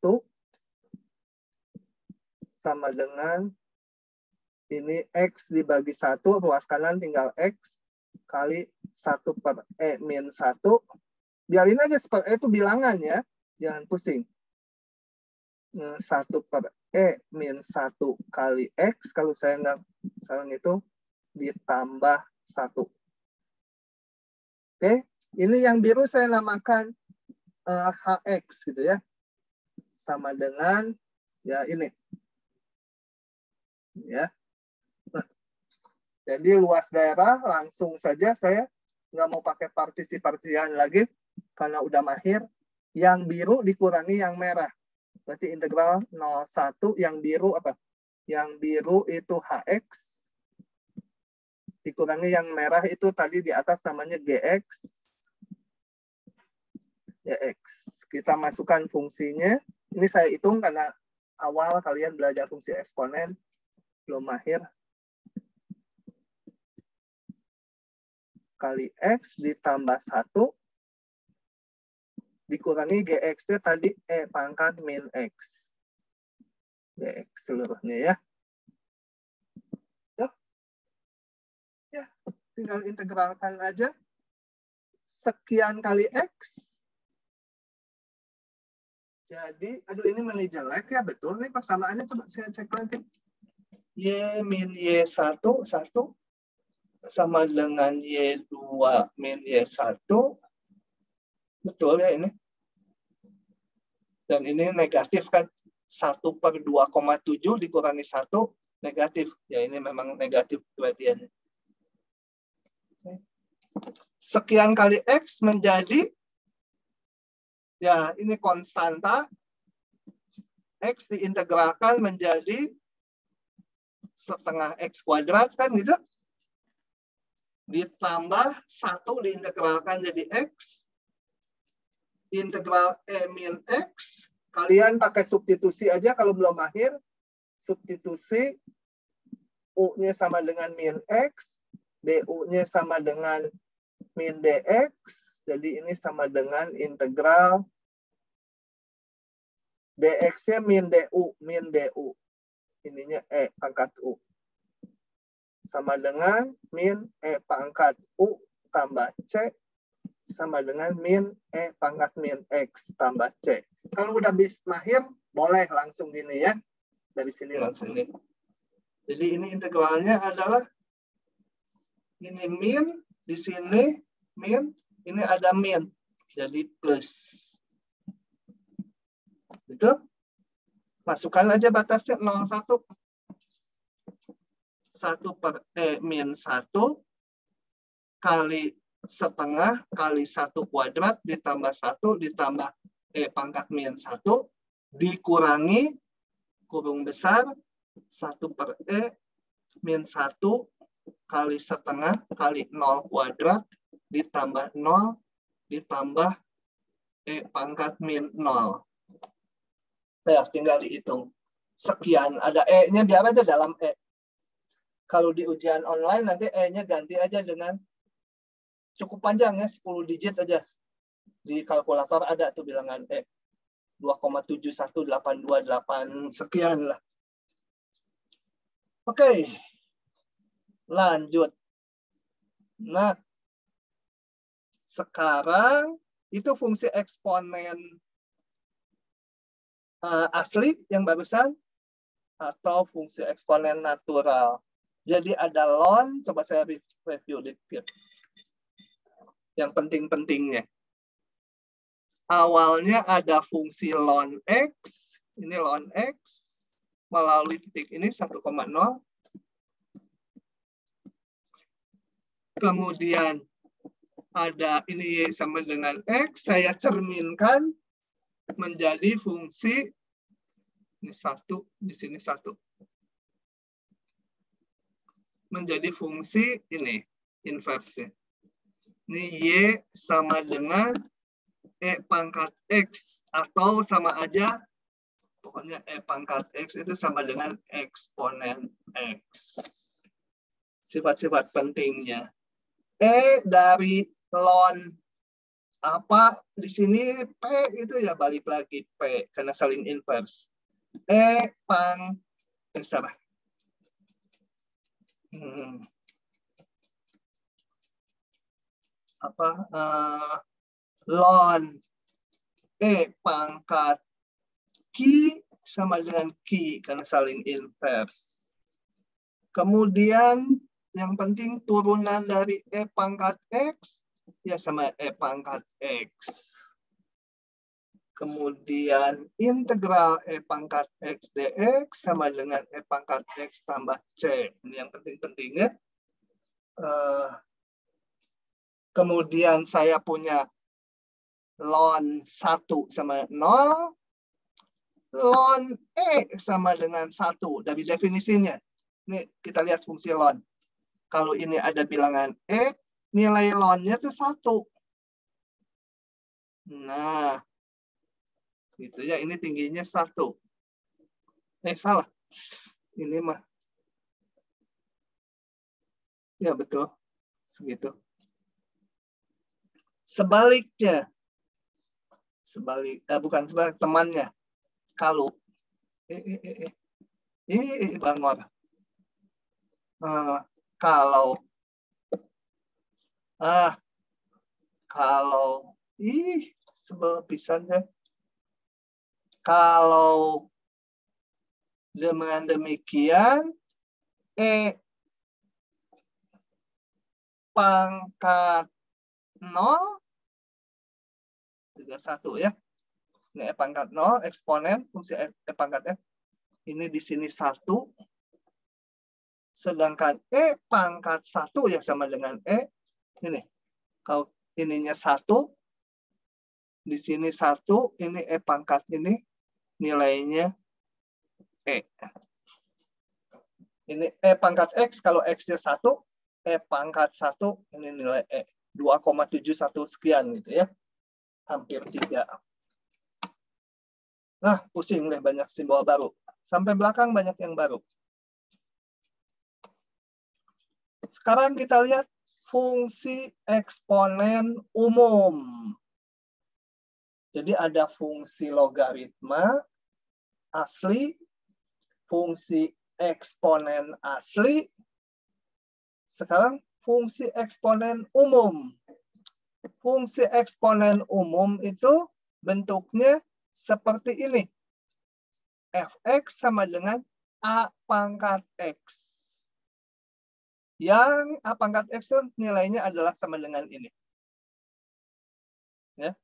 sama dengan ini X dibagi 1, ruas kanan tinggal X kali 1 per E min 1. Biarin aja per E itu bilangan ya, jangan pusing. 1 per E min 1 kali X, kalau saya nggak salah itu ditambah 1. Oke, ini yang biru saya namakan HX gitu ya. Sama dengan ya ini. Ya. Nah, jadi luas daerah langsung saja saya nggak mau pakai partisi-partisian lagi karena udah mahir. Yang biru dikurangi yang merah. Berarti integral 01 yang biru apa? Yang biru itu HX. Dikurangi yang merah itu tadi di atas namanya GX. GX. Kita masukkan fungsinya. Ini saya hitung karena awal kalian belajar fungsi eksponen. Belum mahir. Kali X ditambah 1. Dikurangi GX-nya tadi E pangkat min X. GX seluruhnya ya. Ya, tinggal integralkan aja. Sekian kali X. Jadi, aduh ini menjadi jelek ya, betul nih persamaannya, coba saya cek lagi. Y min Y1, 1 sama dengan Y2 min Y1. Betul ya ini. Dan ini negatif kan. 1 per 2,7 dikurangi 1, negatif. Ya ini memang negatif gradiennya. Sekian kali X menjadi, ya ini konstanta. X diintegralkan menjadi setengah X kuadrat kan gitu. Ditambah 1 diintegralkan jadi X. Integral E min X. Kalian pakai substitusi aja kalau belum mahir. Substitusi U-nya sama dengan min X. DU-nya sama dengan min DX. Jadi ini sama dengan integral DX-nya min DU. Ininya E pangkat U. sama dengan min E pangkat U tambah C sama dengan min E pangkat min X tambah C. Kalau udah bis mahir, boleh langsung gini ya. Dari sini langsung ini. Jadi ini integralnya adalah ini min, di sini min, ini ada min. Jadi plus. Itu. Masukkan aja batasnya 0,1. 1 per E min 1 kali setengah kali 1 kuadrat ditambah 1 ditambah E pangkat min 1 dikurangi kurung besar 1 per E min 1 kali setengah kali 0 kuadrat ditambah 0 ditambah E pangkat min 0. Ya, tinggal dihitung. Sekian, ada E-nya biar aja dalam E. Kalau di ujian online nanti E-nya ganti aja dengan cukup panjang ya, 10 digit aja. Di kalkulator ada tuh bilangan E. 2,71828 sekian lah. Oke. Lanjut. Nah, sekarang itu fungsi eksponen asli yang barusan atau fungsi eksponen natural. Jadi ada ln, coba saya review dikit. Yang penting-pentingnya. Awalnya ada fungsi ln X, ini ln X, melalui titik ini 1,0. Kemudian ada ini Y sama dengan X, saya cerminkan menjadi fungsi, ini 1, di sini 1. Menjadi fungsi ini, inversi. Ini Y sama dengan E pangkat X. Atau sama aja, pokoknya E pangkat X itu sama dengan eksponen X. Sifat-sifat pentingnya. E dari ln apa di sini P itu ya balik lagi P karena saling invers. E pang salah. Ln E pangkat Q sama dengan Q karena saling invers. Kemudian yang penting turunan dari E pangkat X ya sama E pangkat X. Kemudian integral E pangkat X dx sama dengan E pangkat X tambah C. Ini yang penting-pentingnya. Kemudian saya punya ln 1 sama 0. Ln E sama dengan 1 dari definisinya. Ini kita lihat fungsi ln. Kalau ini ada bilangan E, nilai ln-nya itu 1. Nah, gitu ya, ini tingginya 1. Salah. Ini mah. Ya, betul. Segitu. Sebaliknya. Bukan sebalik, temannya. Kalau. Bangor. Kalau. Kalau. Sebel pisannya. Kalau dengan demikian E pangkat 0 31 ya. Ini E pangkat 0 eksponen fungsi E pangkat F. Ini di sini 1. Sedangkan E pangkat 1 ya sama dengan E. Ini. Kalau ininya 1 di sini 1, ini E pangkat ini nilainya E. Ini E pangkat X, kalau X-nya 1, E pangkat 1, ini nilai E. 2,71 sekian gitu ya. Hampir 3. Nah, pusing deh banyak simbol baru. Sampai belakang banyak yang baru. Sekarang kita lihat fungsi eksponen umum. Jadi ada fungsi logaritma asli, fungsi eksponen asli, Sekarang fungsi eksponen umum. Fungsi eksponen umum itu bentuknya seperti ini. Fx sama dengan A pangkat X. Yang A pangkat X itu nilainya adalah sama dengan ini. Ya.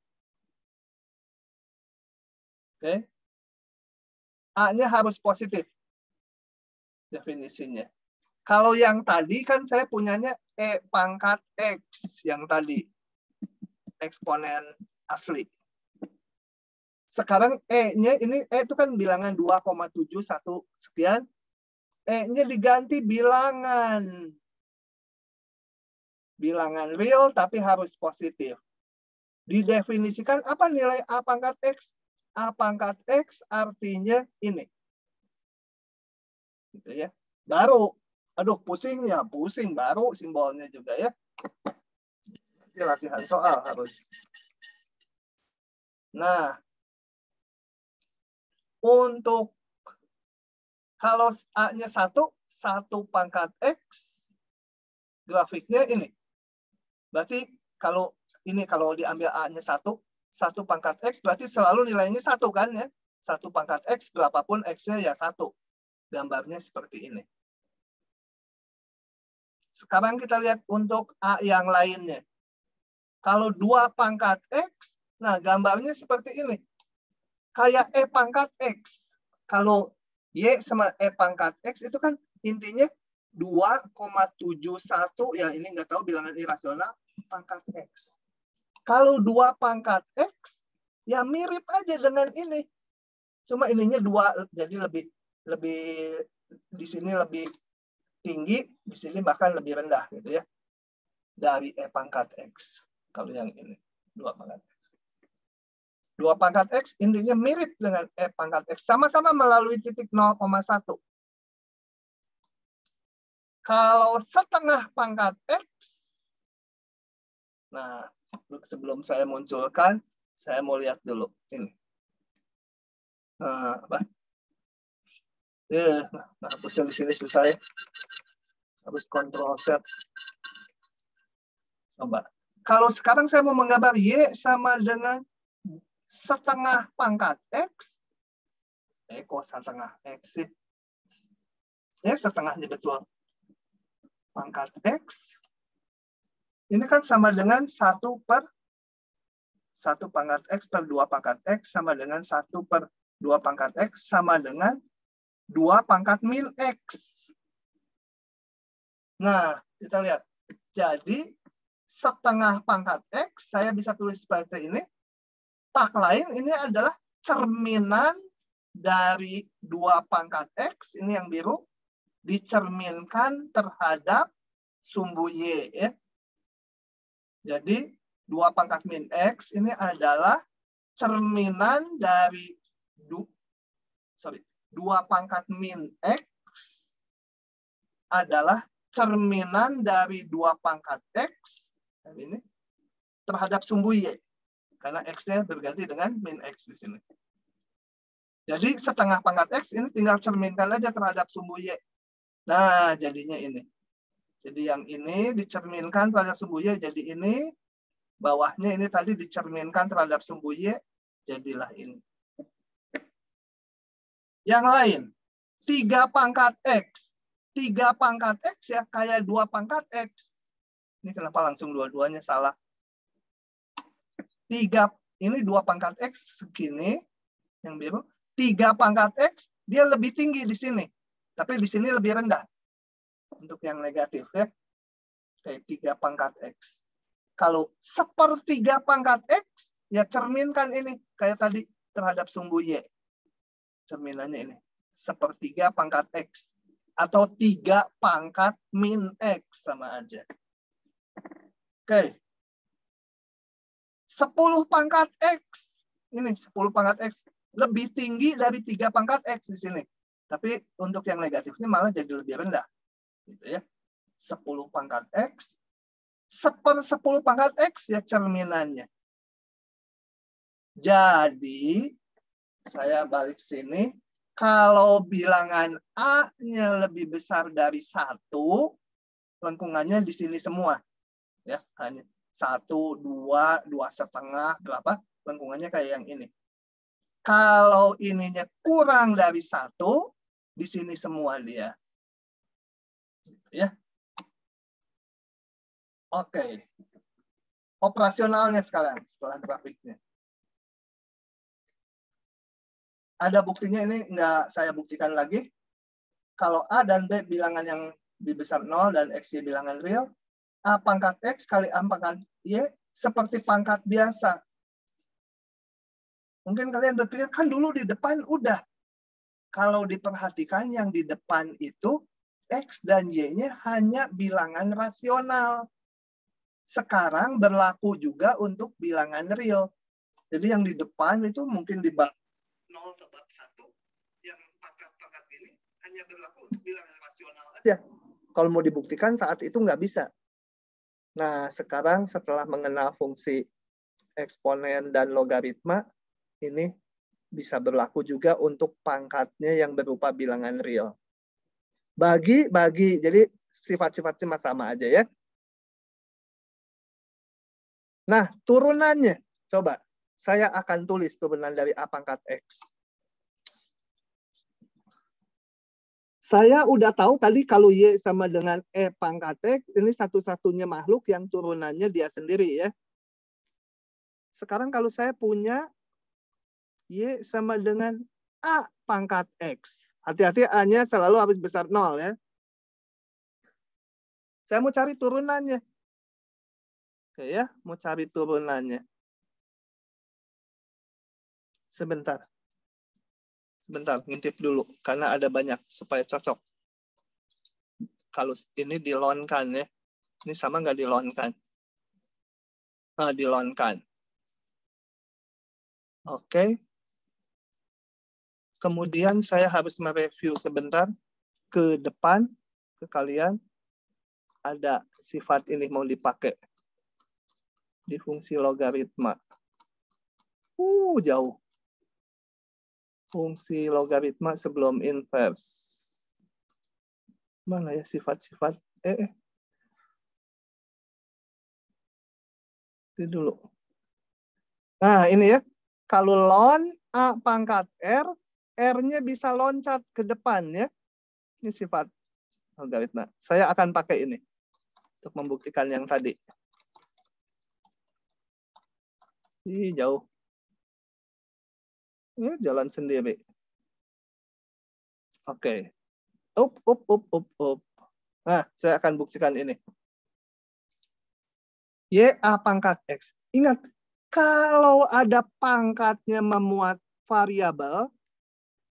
Oke. A-nya harus positif. Definisinya. Kalau yang tadi kan saya punyanya E pangkat X yang tadi. Eksponen asli. Sekarang E-nya ini E itu kan bilangan 2,71 sekian. E-nya diganti bilangan. Bilangan real tapi harus positif. Didefinisikan apa nilai A pangkat X? A pangkat X artinya ini. Gitu ya. Baru. Aduh, pusing baru simbolnya juga ya. Ini latihan soal harus. Nah, untuk kalau A-nya 1 pangkat X, grafiknya ini. Berarti kalau diambil A-nya 1 pangkat X, berarti selalu nilainya 1 kan ya. 1 pangkat X, berapapun X-nya ya 1. Gambarnya seperti ini. Sekarang kita lihat untuk A yang lainnya. Kalau 2 pangkat X, nah gambarnya seperti ini. Kayak E pangkat X. Kalau Y sama E pangkat X itu kan intinya 2,71, ya ini nggak tahu bilangan irasional, pangkat X. Kalau 2 pangkat X, ya mirip aja dengan ini. Cuma ininya 2, jadi lebih di sini lebih tinggi, di sini bahkan lebih rendah gitu ya. Dari E pangkat X. Kalau yang ini 2 pangkat X. 2 pangkat X intinya mirip dengan E pangkat X. Sama-sama melalui titik 0,1. Kalau setengah pangkat X, nah sebelum saya munculkan, saya mau lihat dulu ini. Apa? Nah, hapusnya di sini susah ya. Habis Ctrl Z. Coba. Kalau sekarang saya mau menggambar Y sama dengan setengah pangkat X. Kok setengah X sih? Ya, setengahnya betul. Pangkat X. Ini kan sama dengan 1 pangkat X per 2 pangkat X sama dengan 1 per 2 pangkat X sama dengan 2 pangkat min X. Nah, kita lihat. Jadi, setengah pangkat X, saya bisa tulis seperti ini. Tak lain, ini adalah cerminan dari 2 pangkat X, ini yang biru, dicerminkan terhadap sumbu Y. Ya. Jadi, 2 pangkat min X ini adalah cerminan dari 2 pangkat min X adalah cerminan dari 2 pangkat X ini terhadap sumbu Y. Karena X-nya berganti dengan min X di sini. Jadi, setengah pangkat X ini tinggal cerminkan aja terhadap sumbu Y. Nah, jadinya ini. Jadi yang ini dicerminkan terhadap sumbu Y, jadi ini. Bawahnya ini tadi dicerminkan terhadap sumbu Y, jadilah ini. Yang lain, 3 pangkat X. 3 pangkat X ya, kayak 2 pangkat X. Ini kenapa langsung dua-duanya salah? 3, ini 2 pangkat X segini, yang biru. 3 pangkat X, dia lebih tinggi di sini. Tapi di sini lebih rendah. Untuk yang negatif ya. Kayak 3 pangkat X. Kalau 1/3 pangkat X, ya cerminkan ini. Kayak tadi terhadap sumbu Y. Cerminannya ini. 1/3 pangkat X. Atau 3 pangkat min X. Sama aja. Oke. 10 pangkat X. Ini 10 pangkat X. Lebih tinggi dari 3 pangkat X di sini. Tapi untuk yang negatifnya malah jadi lebih rendah. Gitu ya. 10 pangkat X. 1/10 pangkat X ya cerminannya. Jadi, saya balik sini. Kalau bilangan A-nya lebih besar dari 1, lengkungannya di sini semua. Ya, hanya 1, 2, 2,5, berapa? Lengkungannya kayak yang ini. Kalau ininya kurang dari 1, di sini semua dia. Ya. Oke. Operasionalnya sekarang setelah grafiknya. Ada buktinya, ini nggak saya buktikan lagi. Kalau A dan B bilangan yang B besar 0 dan X, Y bilangan real, A pangkat X kali A pangkat Y seperti pangkat biasa. Mungkin kalian berpikir, kan dulu di depan udah. Kalau diperhatikan yang di depan itu, X dan Y-nya hanya bilangan rasional. Sekarang berlaku juga untuk bilangan real. Jadi yang di depan itu mungkin di bab 0 ke bab 1. Yang pangkat-pangkat ini hanya berlaku untuk bilangan rasional aja. Kalau mau dibuktikan saat itu nggak bisa. Nah, sekarang setelah mengenal fungsi eksponen dan logaritma, ini bisa berlaku juga untuk pangkatnya yang berupa bilangan real. Bagi, jadi sifat-sifatnya sama aja ya. Nah, turunannya, coba. Saya akan tulis turunan dari A pangkat X. Saya udah tahu tadi kalau Y sama dengan E pangkat X, ini satu-satunya makhluk yang turunannya dia sendiri ya. Sekarang kalau saya punya Y sama dengan A pangkat X. Hati-hati A-nya selalu harus besar 0 ya. Saya mau cari turunannya. Oke ya, mau cari turunannya. Sebentar, ngintip dulu. Karena ada banyak, supaya cocok. Kalau ini dilonkan ya. Ini sama nggak dilonkan? Nah, dilonkan. Oke. Kemudian saya harus mereview sebentar ke depan, ke kalian. Ada sifat ini mau dipakai. Di fungsi logaritma. Jauh. Fungsi logaritma sebelum inverse. Mana ya sifat-sifat? Itu dulu. Nah, ini ya. Kalau ln A pangkat R, R-nya bisa loncat ke depan ya. Ini sifat logaritma. Saya akan pakai ini untuk membuktikan yang tadi. Jauh. Ini jalan sendiri. Oke. Up. Nah, saya akan buktikan ini. Y A pangkat X. Ingat, kalau ada pangkatnya memuat variabel,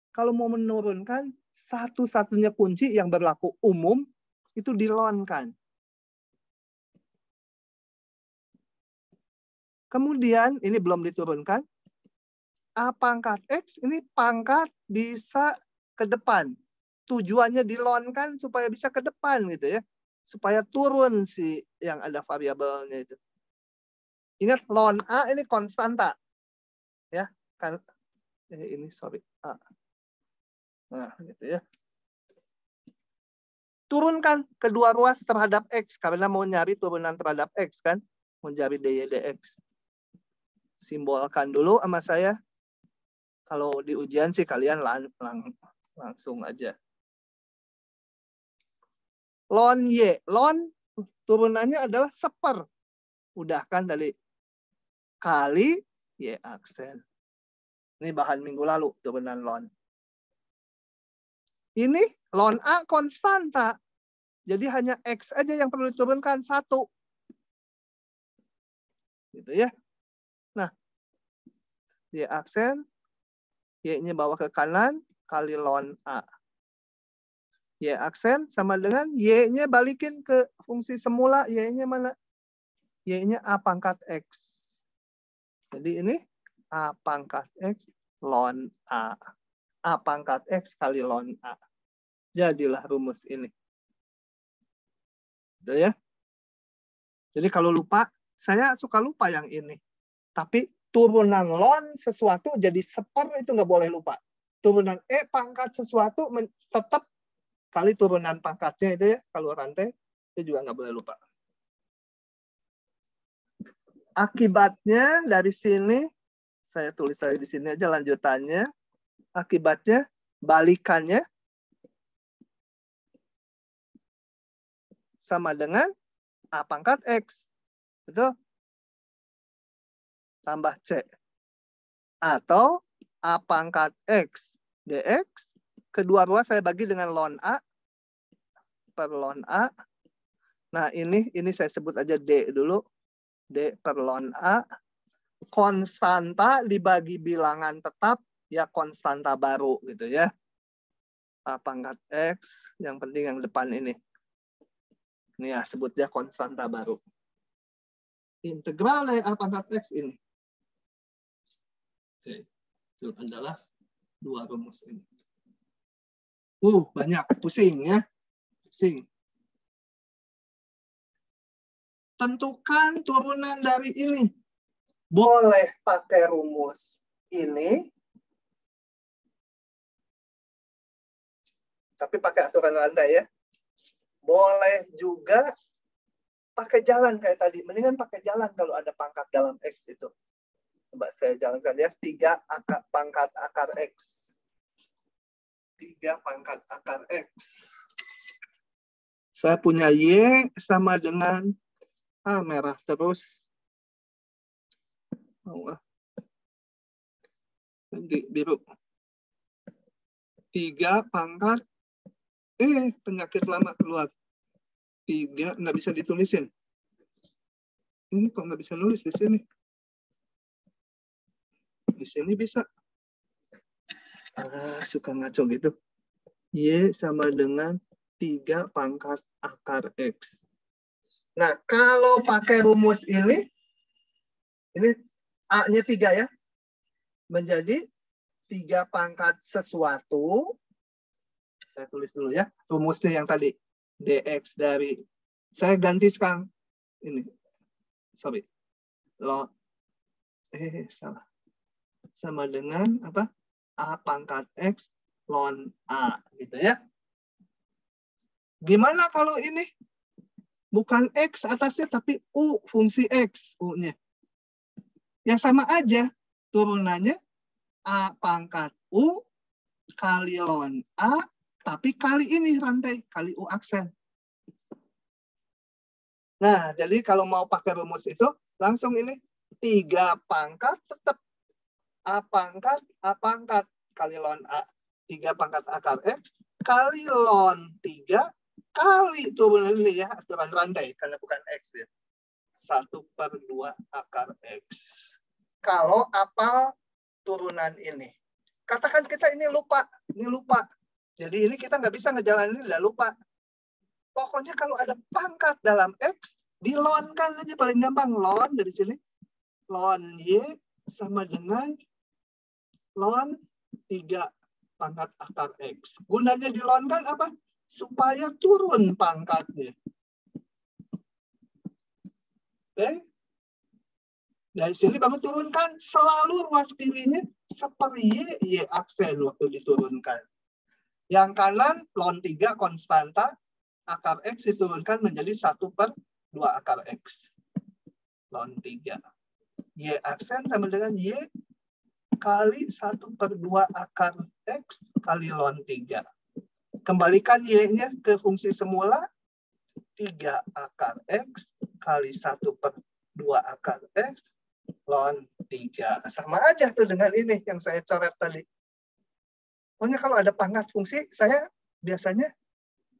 kalau mau menurunkan, satu-satunya kunci yang berlaku umum itu dilonkan. Kemudian, ini belum diturunkan. A pangkat X, ini pangkat bisa ke depan. Tujuannya dilonkan supaya bisa ke depan gitu ya. Supaya turun si yang ada variabelnya itu. Ingat, ln A ini konstanta. Ya, kan ini sorry. A. Nah, gitu ya. Turunkan kedua ruas terhadap X karena mau nyari turunan terhadap X kan. Mau cari dy dx. Simbolkan dulu sama saya. Kalau di ujian sih kalian langsung aja. Ln Y. Ln turunannya adalah seper. Udah kan tadi. Kali Y aksen. Ini bahan minggu lalu turunan ln. Ini ln A konstanta. Jadi hanya X aja yang perlu diturunkan 1. Gitu ya. Nah. Y aksen. Y-nya bawa ke kanan kali ln A. Y aksen sama dengan Y-nya balikin ke fungsi semula. Y-nya mana? Y-nya A pangkat X. Jadi ini A pangkat X ln A. A pangkat X kali ln A. Jadilah rumus ini. Gitu ya. Jadi kalau lupa, saya suka lupa yang ini. Tapi turunan ln sesuatu jadi seper itu nggak boleh lupa. Turunan E pangkat sesuatu tetap kali turunan pangkatnya itu ya, kalau rantai Itu juga nggak boleh lupa. Akibatnya dari sini, saya tulis lagi di sini aja lanjutannya. Akibatnya, balikannya sama dengan A pangkat X. Betul? Tambah C. Atau A pangkat X dx. Kedua ruas saya bagi dengan ln A per ln A. Nah, ini saya sebut aja D dulu. D per ln A. Konstanta dibagi bilangan tetap, ya konstanta baru gitu ya. A pangkat X, yang penting yang depan ini. Ini ya sebutnya konstanta baru. Integral A pangkat X ini. Oke, itu adalah dua rumus ini. Banyak, pusing ya. Pusing. Tentukan turunan dari ini. Boleh pakai rumus ini, tapi pakai aturan rantai ya. Boleh juga pakai jalan kayak tadi. Mendingan pakai jalan kalau ada pangkat dalam X itu. Coba saya jalankan ya. 3 pangkat akar X. 3 pangkat akar X. Saya punya Y sama dengan merah terus. Nanti biru. 3 pangkat penyakit lama keluar. 3 nggak bisa ditulisin. Ini kok nggak bisa nulis di sini. Di sini bisa. Suka ngaco gitu. Y sama dengan 3 pangkat akar X. Nah, kalau pakai rumus ini A-nya 3 ya. Menjadi 3 pangkat sesuatu. Saya tulis dulu ya. Rumusnya yang tadi. Dx dari. Saya ganti sekarang. Ini. Sorry. Salah. Sama dengan apa? A pangkat X ln A. Gitu ya. Gimana kalau ini? Bukan X atasnya, tapi U, fungsi X. U-nya. Ya sama aja. Turunannya A pangkat U kali ln A, tapi kali ini rantai, kali U aksen. Nah, jadi kalau mau pakai rumus itu, langsung ini 3 pangkat tetap A pangkat kali ln A. 3 pangkat akar X kali ln 3 kali turunan ini ya, aturan rantai, karena bukan X ya. 1/2 akar X. Kalau apal turunan ini. Katakan kita ini lupa. Jadi ini kita nggak bisa ngejalanin, udah lupa. Pokoknya kalau ada pangkat dalam X, dilonkan aja paling gampang. Ln dari sini. Ln Y sama dengan ln 3 pangkat akar X. Gunanya dilonkan apa? Supaya turun pangkatnya. Oke? Dari sini baru turunkan, selalu ruas kirinya seperti Y aksen waktu diturunkan. Yang kanan, ln 3 konstanta, akar X diturunkan menjadi 1/2 akar X. Ln 3. Y aksen sama dengan Y kali 1/2 akar X kali ln 3. Kembalikan Y-nya ke fungsi semula, 3 akar X kali 1/2 akar X ln 3. Sama aja tuh dengan ini yang saya coret tadi. Pokoknya kalau ada pangkat fungsi, saya biasanya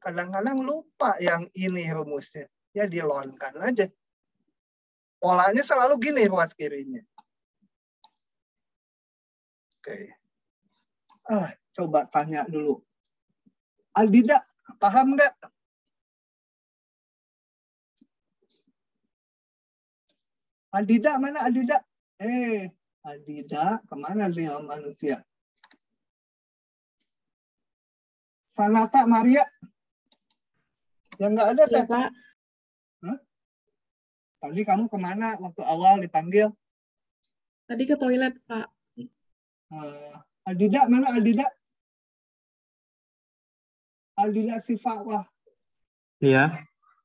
kadang-kadang lupa yang ini rumusnya. Ya dilonkan aja. Polanya selalu gini ruas kirinya. Oke. Coba tanya dulu. Aldida, paham nggak? Aldida, mana Aldida? Aldida, kemana dia manusia? Sanata, Maria? Yang nggak ada, Iya, Pak. Hah? Tadi kamu kemana waktu awal dipanggil? Tadi ke toilet, Pak. Aldida, mana Aldida? Aldida Sifawah. Iya.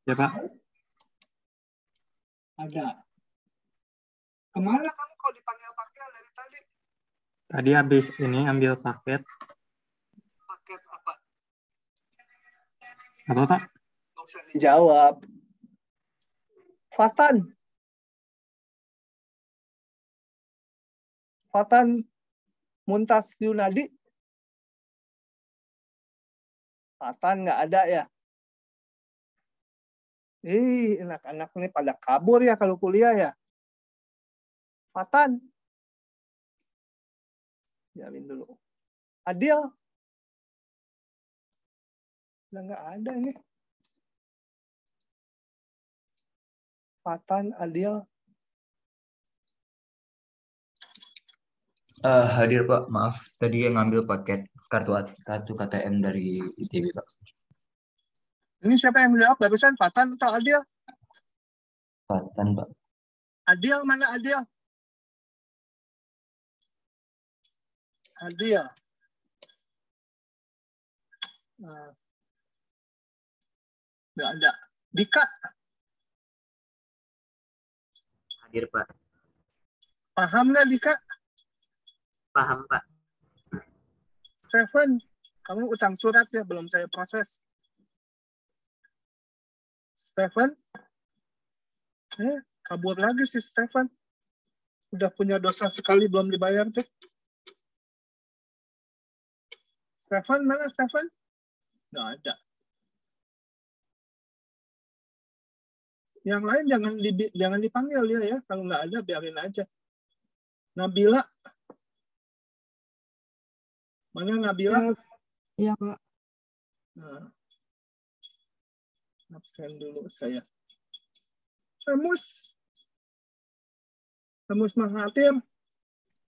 Ya, Pak. Ada. Kemana kamu kok dipanggil-panggil dari tadi? Tadi habis ini ambil paket. Paket apa? Apa, Pak? Nggak usah dijawab. Fatan. Fatan Muntas Yunadi. Fatan nggak ada ya? Anak-anak ini pada kabur ya kalau kuliah ya. Fatan. Jamin dulu. Adil. Udah nggak ada ini. Fatan, Adil. Hadir Pak, maaf tadi yang ngambil paket kartu KTM dari ITB Pak. Ini siapa yang jawab barusan? Fatan atau Adil? Fatan Pak. Adil, mana Adil? Adil. Nggak ada. Dika. Hadir Pak. Paham nggak Dika? Paham Pak. Stephen, kamu utang surat ya, belum saya proses. Stephen? Kabur lagi si Stephen. Udah punya dosa sekali belum dibayar tuh. Stephen, mana Stephen? Nggak ada. Yang lain jangan dipanggil dia ya. Kalau nggak ada, biarin aja. Nabila. Mana Nabila? Iya, Pak. Nah. Absen dulu saya. Emus Mahathir.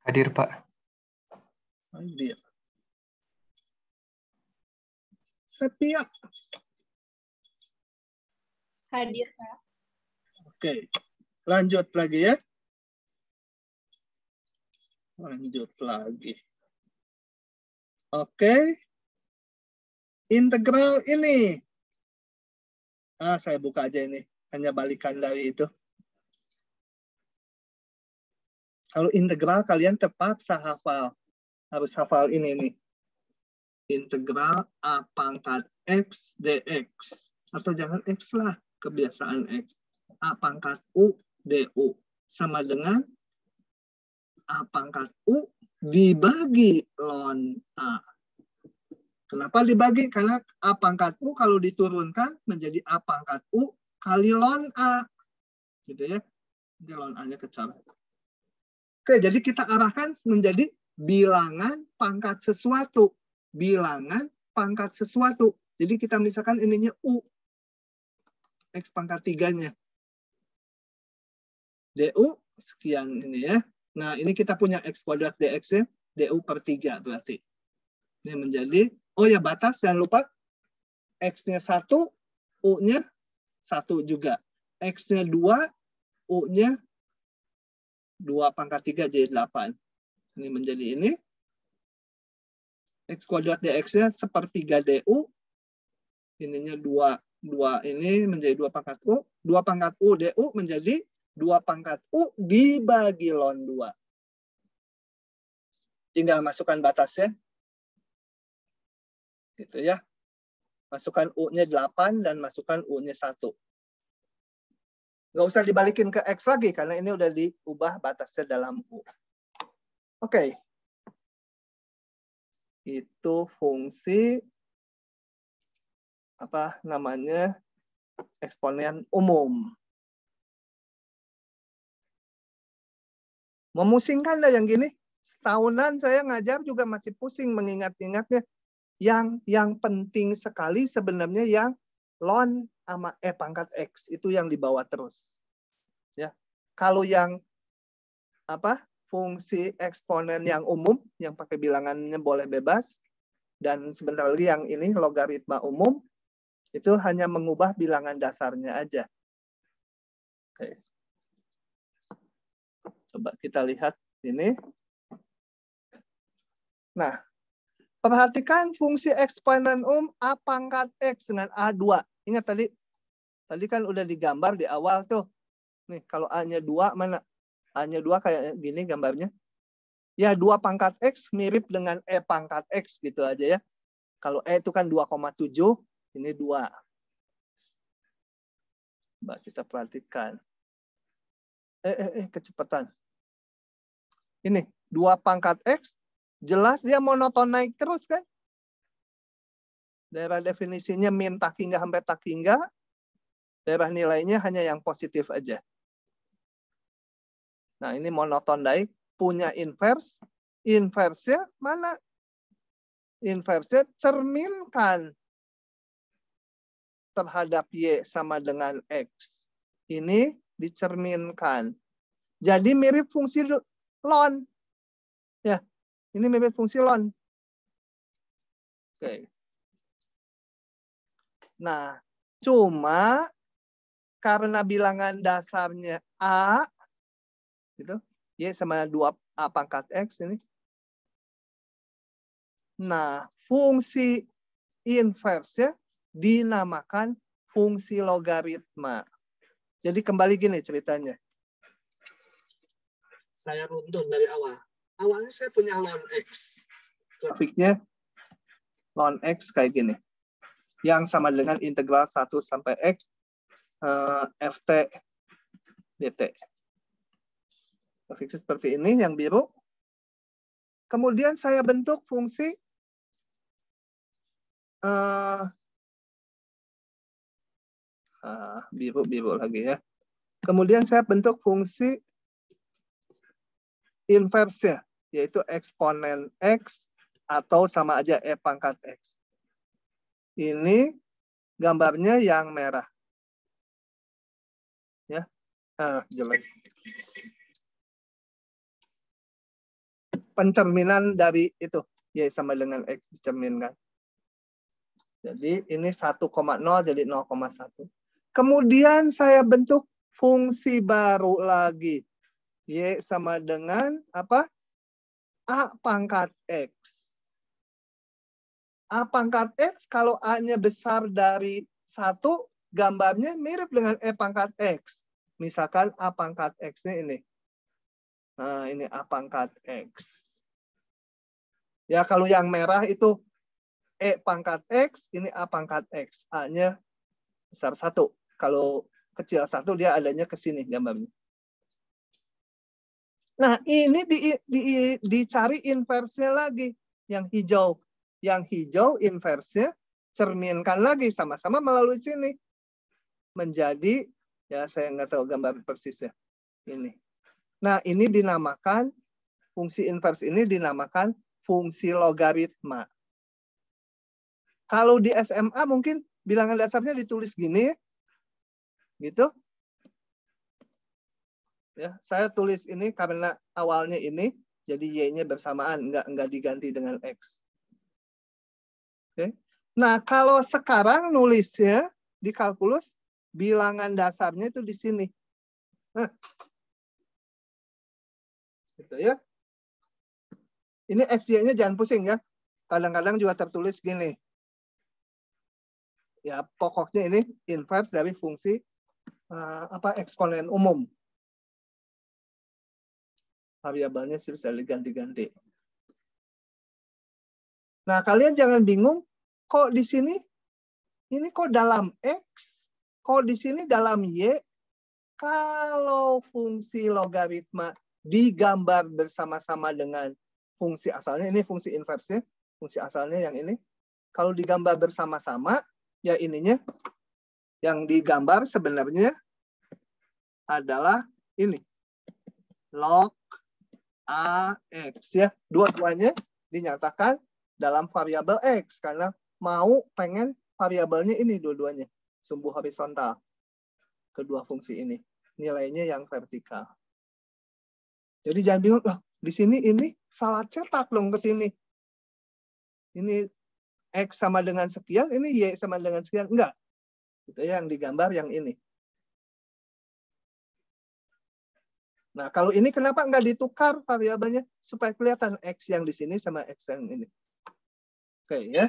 Hadir, Pak. Hadir. Setia. Hadir, Pak. Oke. Lanjut lagi ya. Lanjut lagi. Oke. Integral ini. Saya buka aja ini. Hanya balikan dari itu. Kalau integral kalian terpaksa hafal. Harus hafal ini nih. Integral A pangkat X dx. Atau jangan X lah. Kebiasaan X. A pangkat U du. Sama dengan A pangkat U dibagi ln A. Kenapa dibagi? Karena A pangkat U kalau diturunkan menjadi A pangkat U kali ln A. Gitu ya. Jadi ln A-nya kecil. Oke, jadi kita arahkan menjadi bilangan pangkat sesuatu. Bilangan pangkat sesuatu. Jadi kita misalkan ininya U. X pangkat 3-nya. du sekian ini ya. Nah, ini kita punya X kuadrat dx-nya. Du per 3 berarti. Ini menjadi, oh ya batas, jangan lupa. X-nya 1, U-nya 1 juga. X-nya 2, U-nya 2 pangkat 3 jadi 8. Ini menjadi ini. X kuadrat dx-nya sepertiga du. Ininya 2 ini menjadi 2 pangkat U. 2 pangkat U du menjadi 2 pangkat U dibagi ln 2. Tinggal masukkan batasnya. Gitu ya. Masukkan U-nya 8 dan masukkan U-nya 1. Nggak usah dibalikin ke X lagi karena ini udah diubah batasnya dalam U. Oke. Itu fungsi apa namanya? Eksponen umum. Memusingkan dah yang gini. Setahunan saya ngajar juga masih pusing mengingat-ingatnya. Yang penting sekali sebenarnya yang ln sama pangkat X itu yang dibawa terus. Ya. Kalau yang apa? Fungsi eksponen yang umum yang pakai bilangannya boleh bebas dan sebentar lagi yang ini logaritma umum itu hanya mengubah bilangan dasarnya aja. Oke. Coba kita lihat ini. Nah, perhatikan fungsi eksponen A pangkat X dengan A2. Ingat tadi Tadi kan udah digambar di awal tuh. Nih, kalau A-nya 2 mana? A-nya 2 kayak gini gambarnya. Ya, 2 pangkat X mirip dengan E pangkat X gitu aja ya. Kalau E itu kan 2,7, ini 2. Coba kita perhatikan. Kecepatan. Ini, 2 pangkat X, jelas dia monoton naik terus kan? Daerah definisinya min tak hingga sampai tak hingga. Daerah nilainya hanya yang positif aja. Nah, ini monoton naik, punya inverse. Inverse-nya mana? Inverse-nya cerminkan terhadap Y sama dengan X. Ini dicerminkan. Jadi mirip fungsi ln. Ya, ini mirip fungsi ln. Oke. Nah, cuma karena bilangan dasarnya A, gitu, Y sama 2A pangkat X ini. Nah, fungsi inverse-nya dinamakan fungsi logaritma. Jadi kembali gini ceritanya. Saya runtun dari awal. Awalnya saya punya ln X. Grafiknya ln X kayak gini. Yang sama dengan integral 1 sampai X ft dt. Grafiknya seperti ini, yang biru. Kemudian saya bentuk fungsi biru lagi ya. Kemudian saya bentuk fungsi inverse-nya, yaitu eksponen X atau sama aja E pangkat X. Ini gambarnya yang merah. Ya, jelek. Pencerminan dari itu, Y sama dengan X dicerminkan. Jadi ini 1,0 jadi 0,1. Kemudian saya bentuk fungsi baru lagi. Y sama dengan apa? A pangkat X. A pangkat X kalau A-nya besar dari 1, gambarnya mirip dengan E pangkat X. Misalkan A pangkat X-nya ini. Nah, ini A pangkat X. Ya, kalau yang merah itu E pangkat X, ini A pangkat X. A-nya besar 1. Kalau kecil 1, dia adanya ke sini gambarnya. Nah, ini dicari inverse-nya lagi. Yang hijau. Yang hijau inverse-nya cerminkan lagi sama-sama melalui sini. Menjadi, ya saya nggak tahu gambar persisnya. Ini. Nah, ini dinamakan, fungsi inverse ini dinamakan fungsi logaritma. Kalau di SMA mungkin bilangan dasarnya ditulis gini. Gitu. Ya, saya tulis ini karena awalnya ini, jadi Y-nya bersamaan, nggak diganti dengan X. Oke. Nah, kalau sekarang nulisnya di kalkulus, bilangan dasarnya itu di sini. Nah, gitu ya. Ini X-Y-nya jangan pusing ya. Kadang-kadang juga tertulis gini. Ya, pokoknya ini inverse dari fungsi eksponen umum. Variabelnya bisa diganti-ganti. Nah, kalian jangan bingung, kok di sini, ini kok dalam X, kok di sini dalam Y, kalau fungsi logaritma digambar bersama-sama dengan fungsi asalnya, ini fungsi inverse-nya, fungsi asalnya yang ini, kalau digambar bersama-sama, ya ininya, yang digambar sebenarnya adalah ini, log AX ya, dua-duanya dinyatakan dalam variabel X karena pengen variabelnya ini dua-duanya sumbu horizontal kedua fungsi ini nilainya yang vertikal. Jadi jangan bingung loh, di sini ini salah cetak dong ke sini. Ini X sama dengan sekian, ini Y sama dengan sekian, enggak. Itu yang digambar yang ini. Nah, kalau ini kenapa nggak ditukar variabelnya? Supaya kelihatan X yang di sini sama X yang ini. Oke, ya.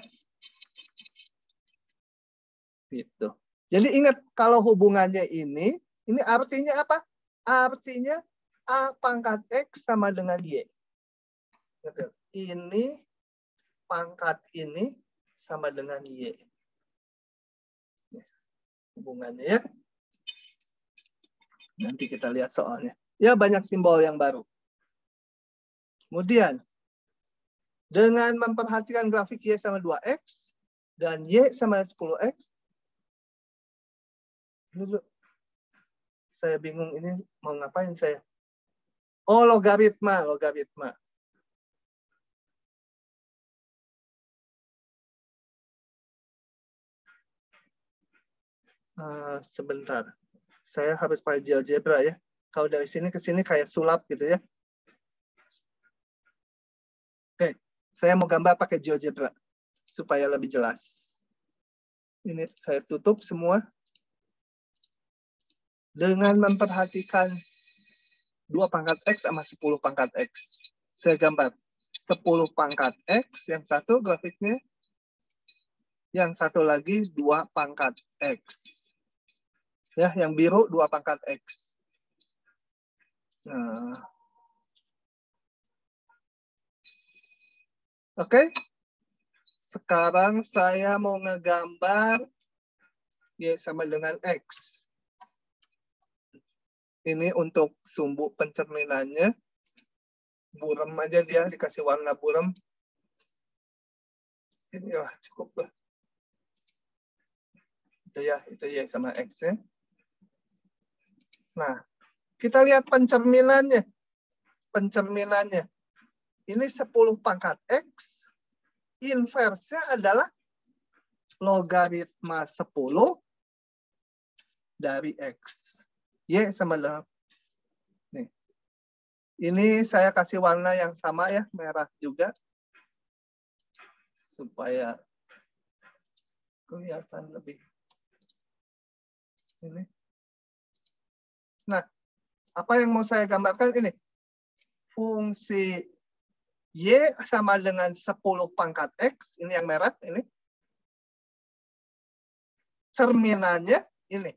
Gitu. Jadi ingat, kalau hubungannya ini artinya apa? Artinya A pangkat X sama dengan Y. Ini pangkat ini sama dengan Y. Hubungannya ya. Nanti kita lihat soalnya. Ya, banyak simbol yang baru. Kemudian, dengan memperhatikan grafik Y sama 2X dan Y sama 10X, dulu saya bingung ini mau ngapain saya. Oh, logaritma. Sebentar. Saya harus pakai GeoGebra ya. Kalau dari sini ke sini kayak sulap gitu ya. Oke, saya mau gambar pakai GeoGebra supaya lebih jelas. Ini saya tutup semua. Dengan memperhatikan 2 pangkat X sama 10 pangkat X. Saya gambar 10 pangkat X, yang satu grafiknya. Yang satu lagi 2 pangkat X. Ya, yang biru 2 pangkat X. Nah. Oke. Sekarang saya mau ngegambar Y sama dengan X. Ini untuk sumbu pencerminannya. Buram aja dia, dikasih warna buram. Inilah cukup lah. Itu Y sama X ya. Nah, kita lihat pencerminannya. Ini 10 pangkat X. Inversnya adalah logaritma 10 dari X. Y sama dengan. Nih. Ini saya kasih warna yang sama ya, merah juga. Supaya kelihatan lebih. Ini. Nah, apa yang mau saya gambarkan ini? Fungsi Y sama dengan 10 pangkat X. Ini yang merah, ini. Cerminannya ini.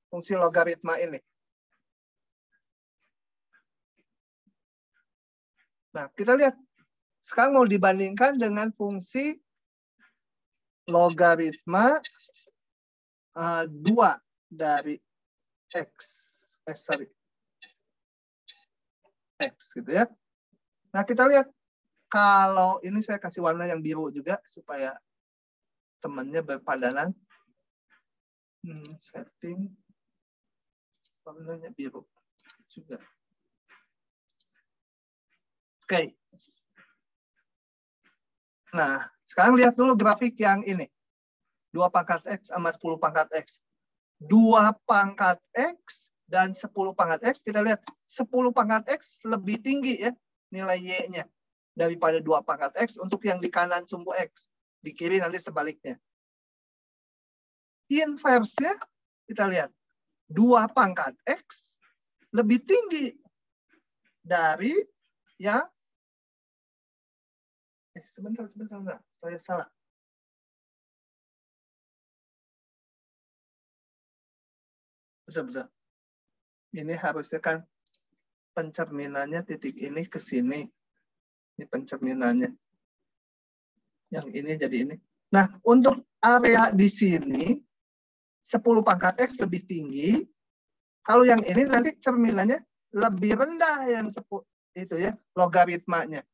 Fungsi logaritma ini. Nah, kita lihat. Sekarang mau dibandingkan dengan fungsi logaritma 2 dari X. X gitu ya. Nah, kita lihat. Kalau ini saya kasih warna yang biru juga supaya temannya berpadanan. Setting. Warnanya biru juga. Oke. Nah, sekarang lihat dulu grafik yang ini. 2 pangkat X sama 10 pangkat X. 2 pangkat X dan 10 pangkat X. Kita lihat 10 pangkat X lebih tinggi ya nilai Y-nya daripada 2 pangkat X untuk yang di kanan sumbu X. Di kiri nanti sebaliknya. Inversnya kita lihat. 2 pangkat X lebih tinggi dari yang sebentar. Saya salah. Betul. Ini harusnya kan pencerminannya titik ini ke sini. Ini pencerminannya. Yang ini jadi ini. Nah, untuk area di sini 10 pangkat X lebih tinggi. Kalau yang ini nanti cerminannya lebih rendah yang 10 itu ya, logaritmanya.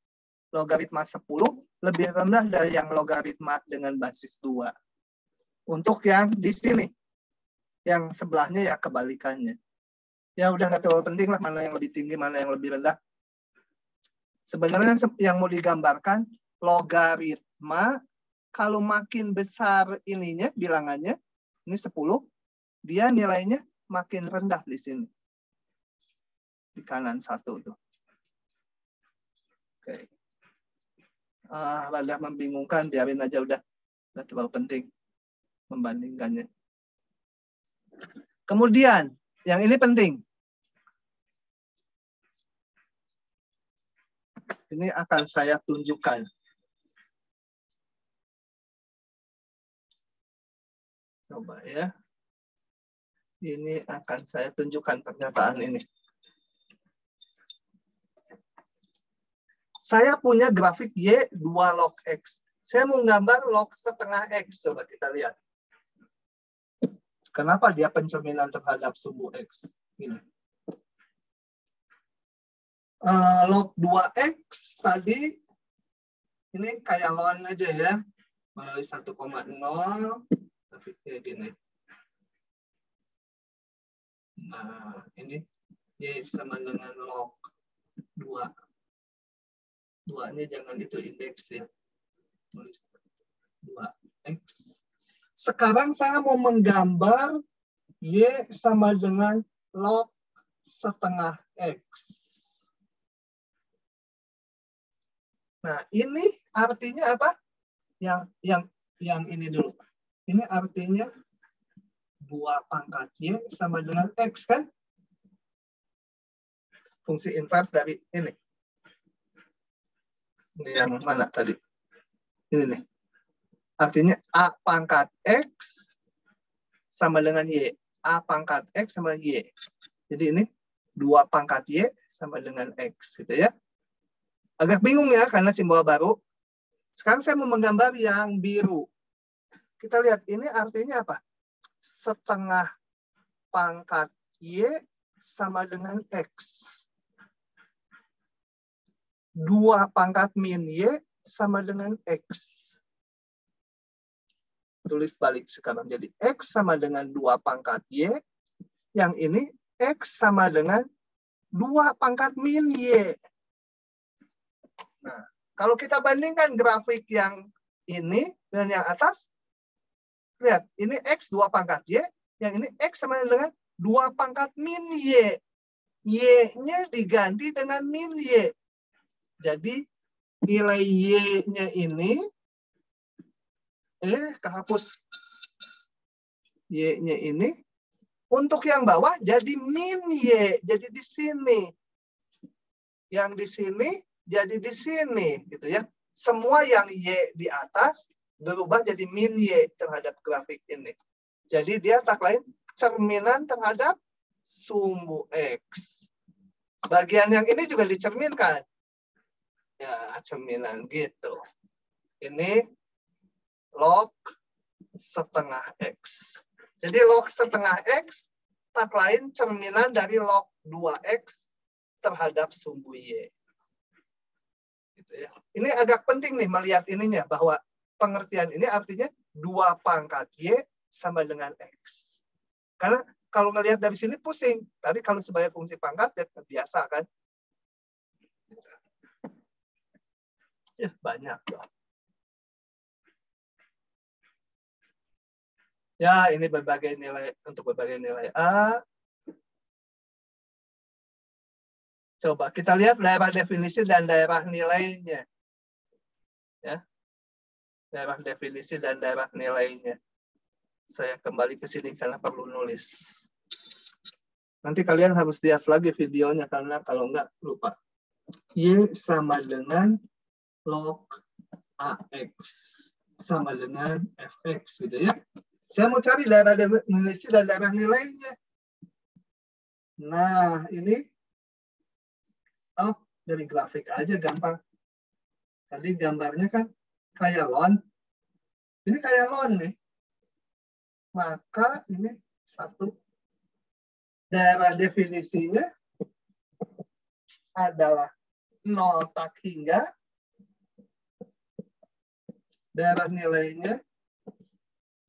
Logaritma 10 lebih rendah dari yang logaritma dengan basis 2. Untuk yang di sini. Yang sebelahnya ya kebalikannya. Ya udah nggak terlalu penting lah mana yang lebih tinggi, mana yang lebih rendah. Sebenarnya yang mau digambarkan logaritma kalau makin besar ininya bilangannya, ini 10, dia nilainya makin rendah di sini. Di kanan 1 tuh. Oke. Rada membingungkan, biarin aja udah. Nggak terlalu penting membandingkannya. Kemudian, yang ini penting. Ini akan saya tunjukkan. Coba ya. Ini akan saya tunjukkan pernyataan ini. Saya punya grafik Y 2 log X. Saya mau gambar log setengah X. Coba kita lihat. Kenapa dia pencerminan terhadap sumbu X? Ini. Log 2X tadi, ini kayak ln aja ya. Melalui 1,0. Grafiknya gini. Nah, ini Y sama dengan log 2. 2-nya jangan itu indeks ya. Tulis 2X. Sekarang saya mau menggambar Y sama dengan log setengah X. Nah, ini artinya apa? Yang ini dulu. Ini artinya 2 pangkat Y sama dengan X kan? Fungsi invers dari ini. Ini yang mana tadi? Ini nih. Artinya A pangkat X sama dengan Y. A pangkat X sama Y. Jadi ini 2 pangkat Y sama dengan X. Gitu ya. Agak bingung ya karena simbol baru. Sekarang saya mau menggambar yang biru. Kita lihat ini artinya apa? Setengah pangkat Y sama dengan X. 2 pangkat min Y sama dengan X. Tulis balik sekarang. Jadi X sama dengan 2 pangkat Y. Yang ini X sama dengan 2 pangkat min Y. Nah, kalau kita bandingkan grafik yang ini dengan yang atas. Lihat, ini X 2 pangkat Y. Yang ini X sama dengan 2 pangkat min Y. Y-nya diganti dengan min Y. Jadi nilai Y-nya ini kehapus. Y-nya ini untuk yang bawah jadi min Y, jadi di sini. Yang di sini jadi di sini gitu ya. Semua yang Y di atas berubah jadi min Y terhadap grafik ini. Jadi dia tak lain cerminan terhadap sumbu X. Bagian yang ini juga dicerminkan. Ya, cerminan gitu. Ini log setengah X. Jadi log setengah X tak lain cerminan dari log 2X terhadap sumbu Y. Gitu ya. Ini agak penting nih melihat ininya bahwa pengertian ini artinya 2 pangkat Y sama dengan X. Karena kalau ngelihat dari sini pusing. Tadi kalau sebagai fungsi pangkat ya biasa kan. Ya, banyak loh. Ya, ini berbagai nilai untuk berbagai nilai A. Coba kita lihat daerah definisi dan daerah nilainya. Ya. Daerah definisi dan daerah nilainya. Saya kembali ke sini karena perlu nulis. Nanti kalian harus lihat lagi videonya karena kalau enggak lupa. Y sama dengan log AX sama dengan Fx gitu ya. Saya mau cari daerah definisi dan daerah nilainya. Nah, ini dari grafik aja gampang. Tadi gambarnya kan kayak lon. Ini kayak lon nih. Maka ini satu. Daerah definisinya adalah 0 tak hingga. Daerah nilainya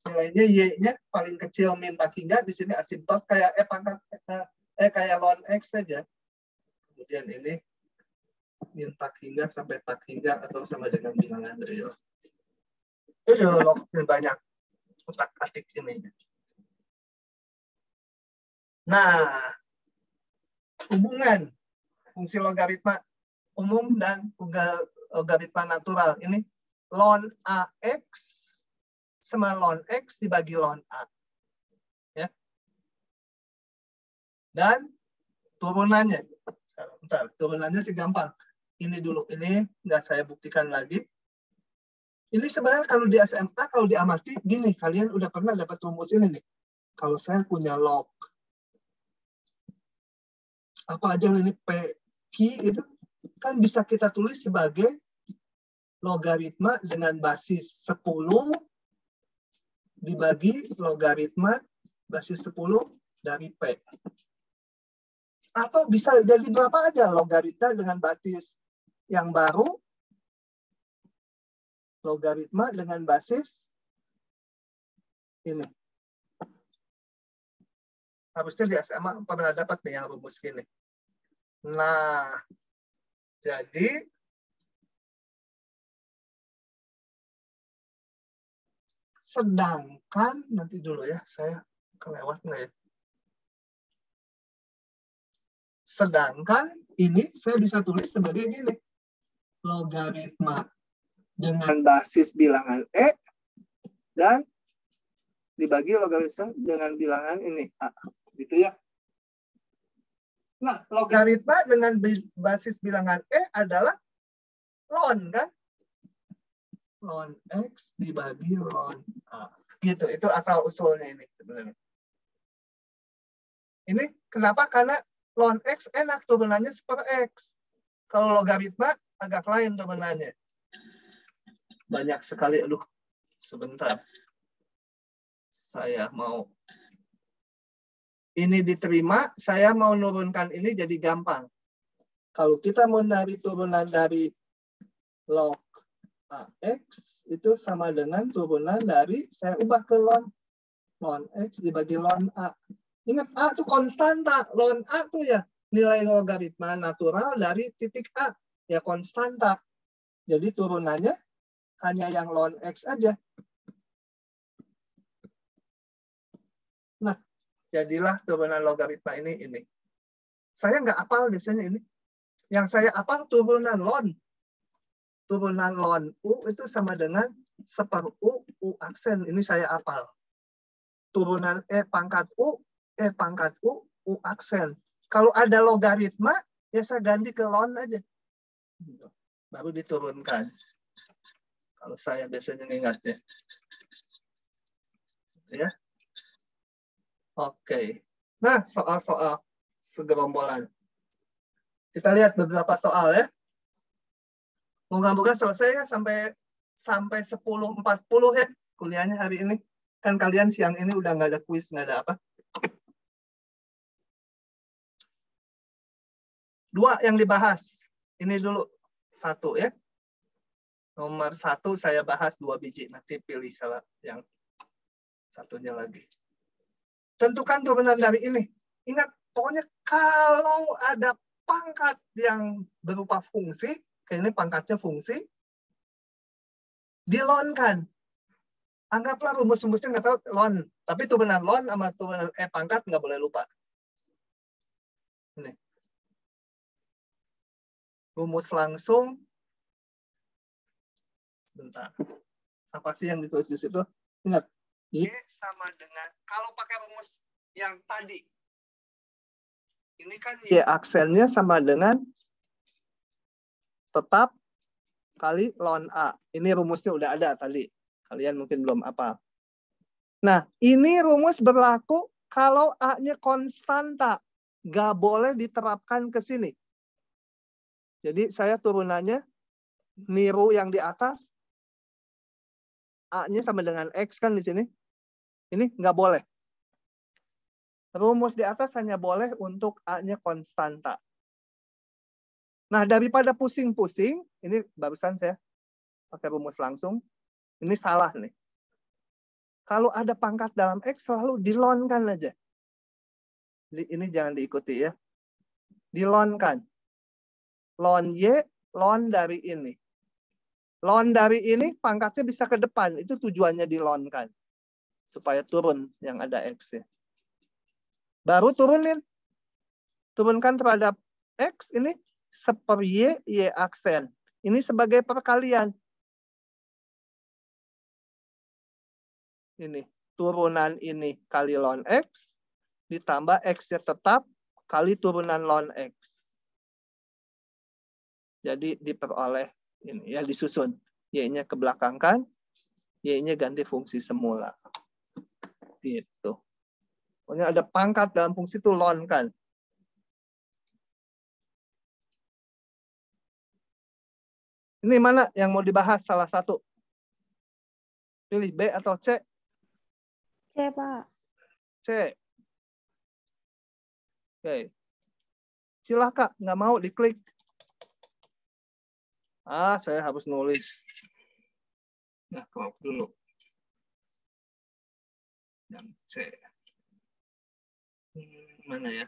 Y-nya paling kecil min tak hingga. Di sini asimptot kayak kayak ln X saja. Kemudian ini min tak hingga sampai tak hingga atau sama dengan bilangan real. Itu lognya banyak utak-atik ini. Nah, hubungan fungsi logaritma umum dan logaritma natural. Ini ln AX sama ln X dibagi ln A. Ya. Dan turunannya. Bentar, turunannya sih gampang. Ini dulu, ini nggak saya buktikan lagi. Ini sebenarnya kalau di SMA, kalau diamati, gini, kalian udah pernah dapat rumus ini nih. Kalau saya punya log, apa aja ini P, Q itu, kan bisa kita tulis sebagai logaritma dengan basis 10 dibagi logaritma basis 10 dari P. Atau bisa jadi berapa aja logaritma dengan basis yang baru, logaritma dengan basis ini. Harusnya di SMA pernah dapat nih yang rumus gini. Nah, jadi sedangkan, nanti dulu ya, saya kelewat nggak ya? Sedangkan ini saya bisa tulis sebagai gini. Logaritma dengan basis bilangan E dan dibagi logaritma dengan bilangan ini A. Gitu ya. Nah, logaritma dengan basis bilangan E adalah ln kan? Ln X dibagi ln A. Gitu, itu asal usulnya ini sebenarnya. Ini kenapa? Karena ln X enak turunannya per X. Kalau logaritma agak lain turunannya. Banyak sekali, aduh, sebentar. Saya mau ini diterima, saya mau nurunkan ini jadi gampang. Kalau kita mau dari turunan dari log AX, itu sama dengan turunan dari, saya ubah ke ln X dibagi ln A. Ingat, A itu konstanta. Ln A itu ya nilai logaritma natural dari titik A. Ya konstanta. Jadi turunannya hanya yang ln X aja. Nah, jadilah turunan logaritma ini. Saya nggak hafal biasanya ini. Yang saya hafal turunan ln. Turunan ln U itu sama dengan seper U aksen. Ini saya hafal. Turunan E pangkat U aksen. Kalau ada logaritma, ya saya ganti ke ln aja. Baru diturunkan. Kalau saya biasanya ingatnya. Ya. Oke. Nah, soal-soal segerombolan. Kita lihat beberapa soal ya. Moga-moga selesai ya sampai 10.40 ya kuliahnya hari ini. Kan kalian siang ini udah nggak ada kuis, nggak ada apa. 2 yang dibahas. Ini dulu 1 ya. Nomor 1 saya bahas 2 biji. Nanti pilih salah yang satunya lagi. Tentukan turunan dari ini. Ingat, pokoknya kalau ada pangkat yang berupa fungsi, kayak ini pangkatnya fungsi, dilonkan. Anggaplah rumus-rumusnya nggak tahu ln, tapi turunan ln sama turunan E pangkat nggak boleh lupa. Ini. Rumus langsung. Sebentar. Apa sih yang ditulis di situ? Ingat. Y sama dengan, kalau pakai rumus yang tadi, ini kan Y aksennya sama dengan tetap kali ln A. Ini rumusnya udah ada tadi. Kalian mungkin belum apa. Nah, ini rumus berlaku kalau A-nya konstanta. Nggak boleh diterapkan ke sini. Jadi saya turunannya, niru yang di atas, A-nya sama dengan X kan di sini. Ini nggak boleh. Rumus di atas hanya boleh untuk A-nya konstanta. Nah, daripada pusing-pusing, ini barusan saya pakai rumus langsung. Ini salah nih. Kalau ada pangkat dalam X, selalu dilonkan aja. Ini jangan diikuti ya. Dilonkan. Ln Y, ln dari ini. Ln dari ini, pangkatnya bisa ke depan. Itu tujuannya dilonkan. Supaya turun yang ada X-nya. Baru turunin. Turunkan terhadap X, ini seper Y, Y aksen. Ini sebagai perkalian. Ini turunan ini kali ln X, ditambah X-nya tetap kali turunan ln X. Jadi diperoleh ini ya, disusun. Y-nya kebelakangkan, Y-nya ganti fungsi semula. Gitu. Pokoknya ada pangkat dalam fungsi itu ln kan. Ini mana yang mau dibahas salah satu? Pilih B atau C? C, Pak. C. Oke. Silakan, nggak mau diklik. Saya harus nulis. Nah, crop dulu. Yang C. Mana ya?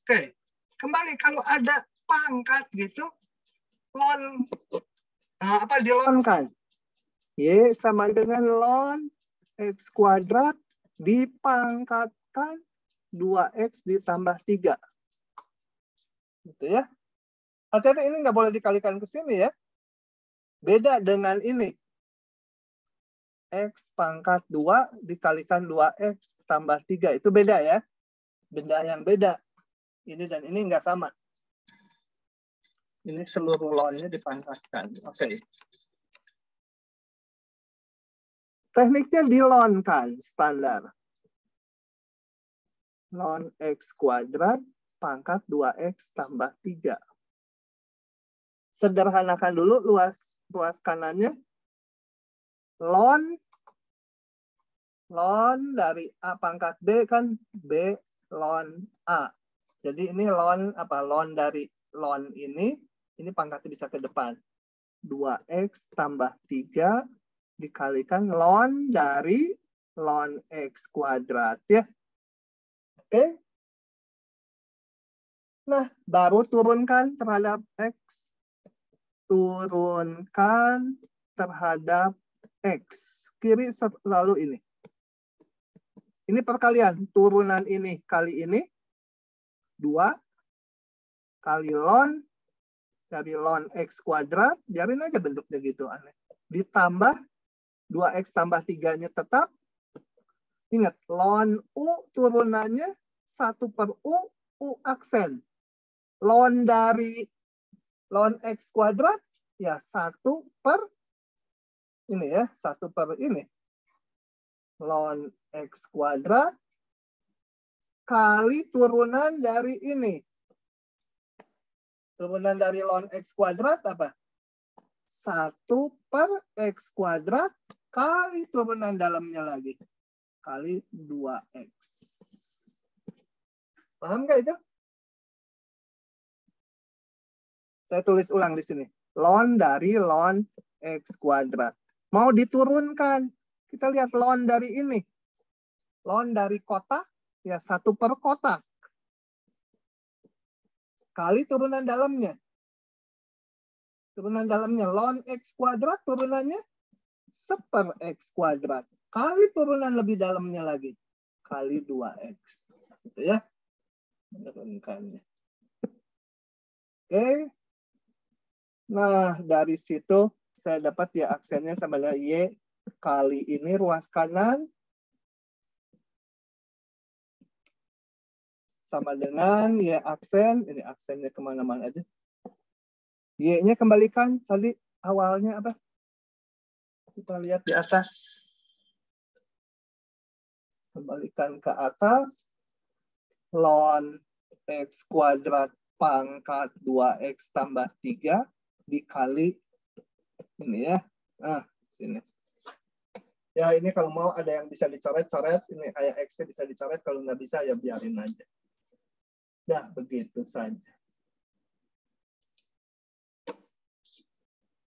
Oke, kembali kalau ada pangkat gitu, ln dilonkan. Y sama dengan ln X kuadrat dipangkatkan 2X ditambah 3. Gitu ya. Hati-hati ini nggak boleh dikalikan ke sini ya. Beda dengan ini. X pangkat 2 dikalikan 2X tambah 3. Itu beda ya. Benda yang beda. Ini dan ini nggak sama. Ini seluruh ln-nya dipangkatkan. Oke. Tekniknya dilonkan standar. Ln X kuadrat pangkat 2X tambah 3. Sederhanakan dulu luas kanannya. Ln dari A pangkat B kan B ln A. Jadi ini ln dari ln ini pangkatnya bisa ke depan. 2X tambah 3 dikalikan ln dari ln X kuadrat ya. Oke. Nah, baru turunkan terhadap X. Turunkan terhadap X. Kiri selalu ini. Ini perkalian. Turunan ini kali ini. 2 kali ln dari ln X kuadrat. Biarin aja bentuknya gitu aneh. Ditambah 2X tambah 3-nya tetap. Ingat, ln U turunannya 1/U, U aksen. Ln dari ln X kuadrat, ya 1 per ini ya, 1 per ini. Ln X kuadrat kali turunan dari ini. Turunan dari ln X kuadrat apa? 1 per X kuadrat kali turunan dalamnya lagi. Kali 2X. Paham nggak itu? Saya tulis ulang di sini. Ln dari ln X kuadrat. Mau diturunkan. Kita lihat ln dari ini. Ln dari kotak, ya 1 per kotak. Kali turunan dalamnya. Turunan dalamnya ln X kuadrat, turunannya 1/X kuadrat. Kali turunan lebih dalamnya lagi. Kali 2X. Gitu ya. Menurunkannya. Oke. Nah, dari situ saya dapat ya aksennya sama dengan Y kali ini ruas kanan. Sama dengan Y aksen. Ini aksennya kemana-mana aja. Y-nya kembalikan. Tadi awalnya apa? Kita lihat di atas. Kembalikan ke atas. Ln X kuadrat pangkat 2X tambah 3 dikali ini ya. Nah, sini. Ya, ini kalau mau ada yang bisa dicoret-coret. Ini kayak X-nya bisa dicoret. Kalau nggak bisa, ya biarin aja. Nah, begitu saja.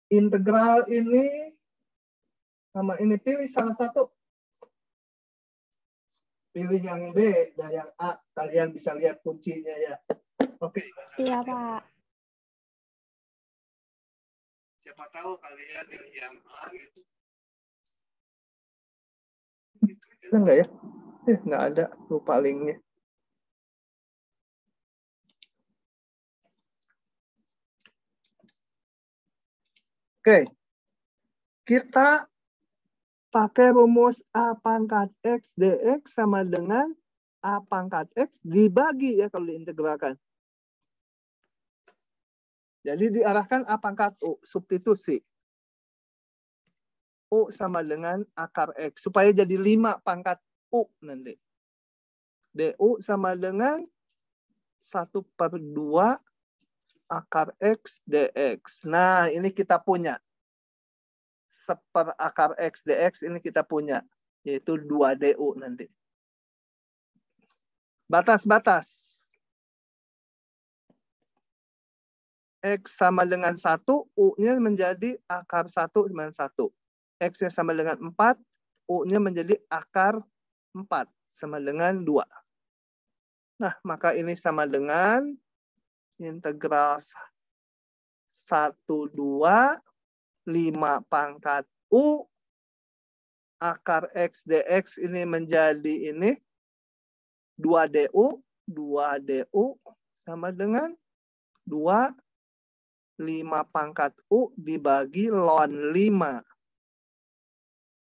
Integral ini sama ini. Pilih salah satu. Pilih yang B dan yang A. Kalian bisa lihat kuncinya ya. Oke. Iya, Pak. Siapa tahu kalian pilih yang A gitu. Ada nggak ya? Nggak ada. Lupa linknya. Oke. Kita pakai rumus A pangkat X dx sama dengan A pangkat X dibagi ya kalau diintegralkan. Jadi diarahkan A pangkat U, substitusi. U sama dengan akar X. Supaya jadi 5 pangkat U nanti. DU sama dengan 1/2 akar X dx. Nah, ini kita punya. 1/2 akar X dx ini kita punya. Yaitu 2 DU nanti. Batas-batas. X sama dengan 1, U-nya menjadi akar 1 sama 1. X-nya sama dengan 4, U-nya menjadi akar 4 sama dengan 2. Nah, maka ini sama dengan integral 1/2 5 pangkat U akar X dx ini menjadi ini 2 DU sama dengan 2 5 pangkat U dibagi ln 5.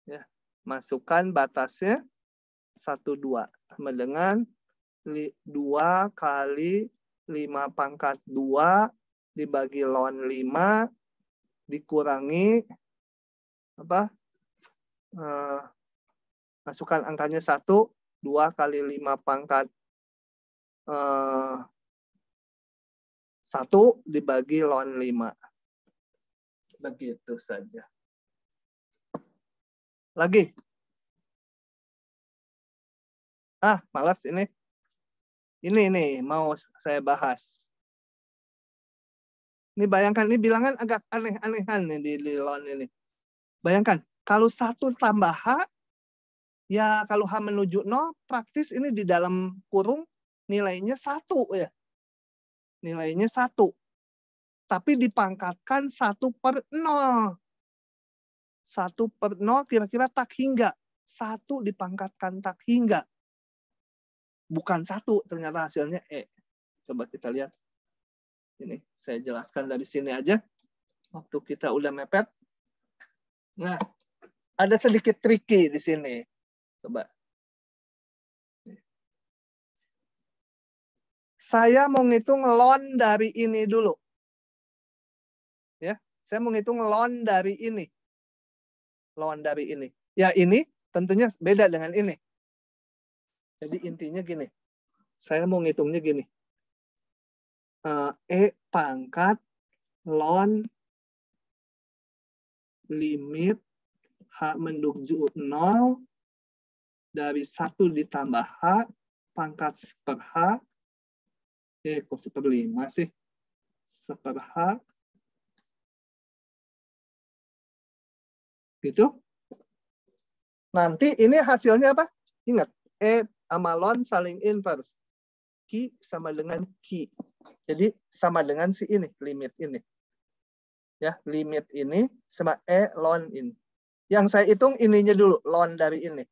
Ya, masukkan batasnya 1/2 sama dengan 2 kali 5 pangkat 2 dibagi ln 5 dikurangi apa? Masukkan angkanya 1, 2 kali 5 pangkat 1 dibagi ln 5. Begitu saja. Lagi. Malas ini. Ini mau saya bahas. Ini bayangkan, ini bilangan agak aneh-anehan nih di ln ini. Bayangkan, kalau 1 tambah H, ya kalau H menuju 0, praktis ini di dalam kurung nilainya 1 ya. Nilainya 1. Tapi dipangkatkan 1/0. 1/0 kira-kira tak hingga. 1 dipangkatkan tak hingga. Bukan 1, ternyata hasilnya E. Coba kita lihat. Ini saya jelaskan dari sini aja. Waktu kita udah mepet. Nah, ada sedikit tricky di sini. Coba. Saya mau ngitung ln dari ini dulu. Ya, saya mau ngitung ln dari ini. Ln dari ini. Ya, ini tentunya beda dengan ini. Jadi intinya gini. Saya mau ngitungnya gini. E pangkat ln limit H menuju 0 dari 1 ditambah H pangkat 1/H. Kok 1/5 sih? 1/H. Gitu. Nanti ini hasilnya apa? Ingat, E sama ln saling inverse. Q sama dengan Q. Jadi sama dengan si ini, limit ini. Ya, limit ini sama E ln ini. Yang saya hitung ininya dulu, ln dari ini.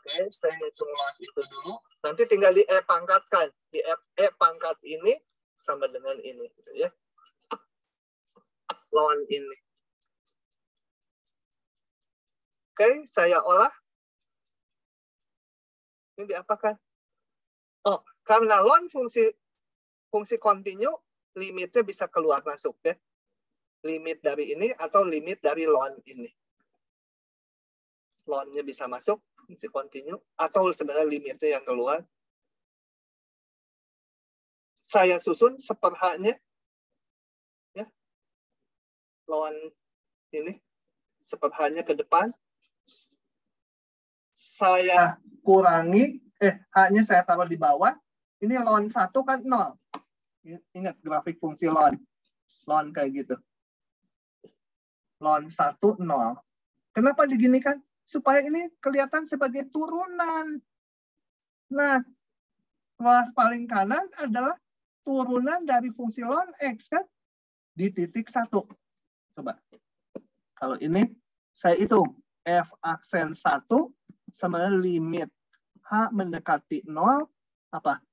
Oke, saya hitung ln itu dulu. Nanti tinggal di E pangkatkan. Di E pangkat ini sama dengan ini. Gitu ya. Ln ini. Oke, saya olah. Ini diapakan? Oh, karena ln fungsi kontinu, limitnya bisa keluar masuk ya. Limit dari ini atau limit dari ln ini. Ln-nya bisa masuk, fungsi kontinu, atau sebenarnya limitnya yang keluar. Saya susun 1/H-nya. Ya. Ln ini. 1/H-nya ke depan. Saya kurangi, H-nya saya taruh di bawah. Ini ln 1 kan 0. Ingat grafik fungsi ln. Ln kayak gitu. Ln 1, 0. Kenapa diginikan? Supaya ini kelihatan sebagai turunan. Nah, ruas paling kanan adalah turunan dari fungsi ln X kan? Di titik 1. Coba. Kalau ini, saya hitung. F aksen 1 sama limit H mendekati 0, apa?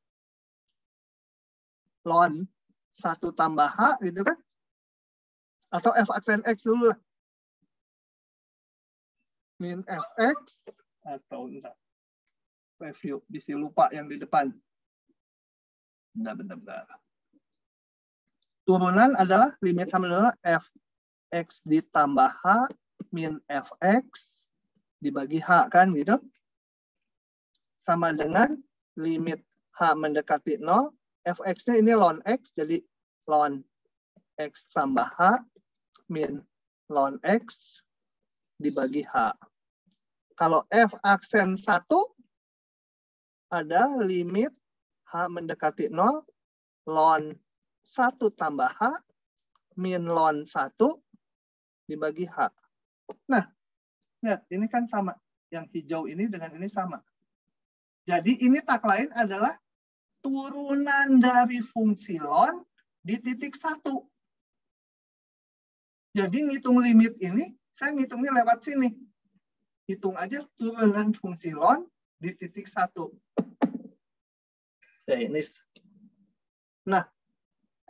Ln 1 tambah H, gitu kan? Atau F aksen X dulu lah. Min Fx, atau enggak. Review, bisa lupa yang di depan. Bentar. Turunan adalah limit H menurut fx ditambah H min fx dibagi H, kan gitu. Sama dengan limit H mendekati 0, fx-nya ini ln x, jadi ln x tambah H min ln x dibagi H. Kalau f aksen 1, ada limit H mendekati 0, ln 1 tambah H min ln 1 dibagi H. Nah, ya, ini kan sama. Yang hijau ini dengan ini sama. Jadi ini tak lain adalah turunan dari fungsi ln di titik 1. Jadi ngitung limit ini, saya ngitungnya lewat sini. Hitung aja turunan fungsi ln di titik 1. Ya, ini. Nah,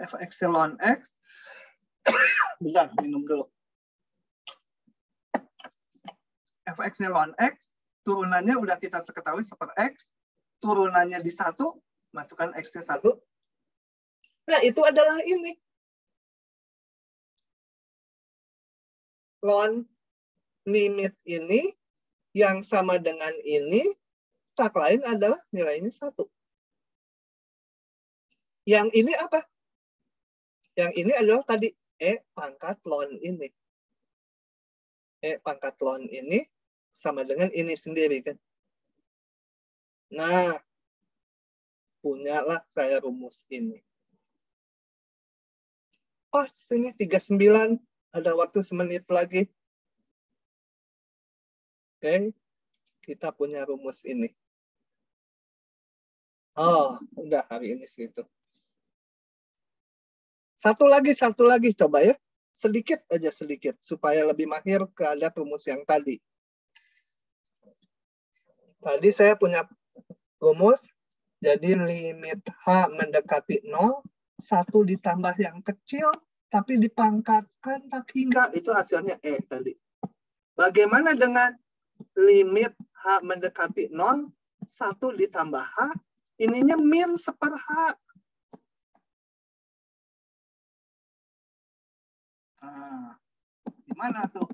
fx ln x. Bentar, minum dulu. fx ln x, turunannya udah kita ketahui seperti x. Turunannya di 1, masukkan x-nya 1. Nah, itu adalah ini. Ln limit ini yang sama dengan ini, tak lain adalah nilainya 1. Yang ini apa? Yang ini adalah tadi E pangkat ln ini. E pangkat ln ini sama dengan ini sendiri, kan? Nah, punyalah saya rumus ini. Pas ini 39, ada waktu semenit lagi. Oke, kita punya rumus ini. Oh, udah hari ini segitu. Satu lagi coba ya. Sedikit aja sedikit supaya lebih mahir ke rumus yang tadi. Tadi saya punya rumus, jadi limit H mendekati 0, 1 ditambah yang kecil, tapi dipangkatkan tak hingga, itu hasilnya E tadi. Bagaimana dengan limit H mendekati 0, 1 ditambah H, ininya min seper H. Nah, gimana tuh?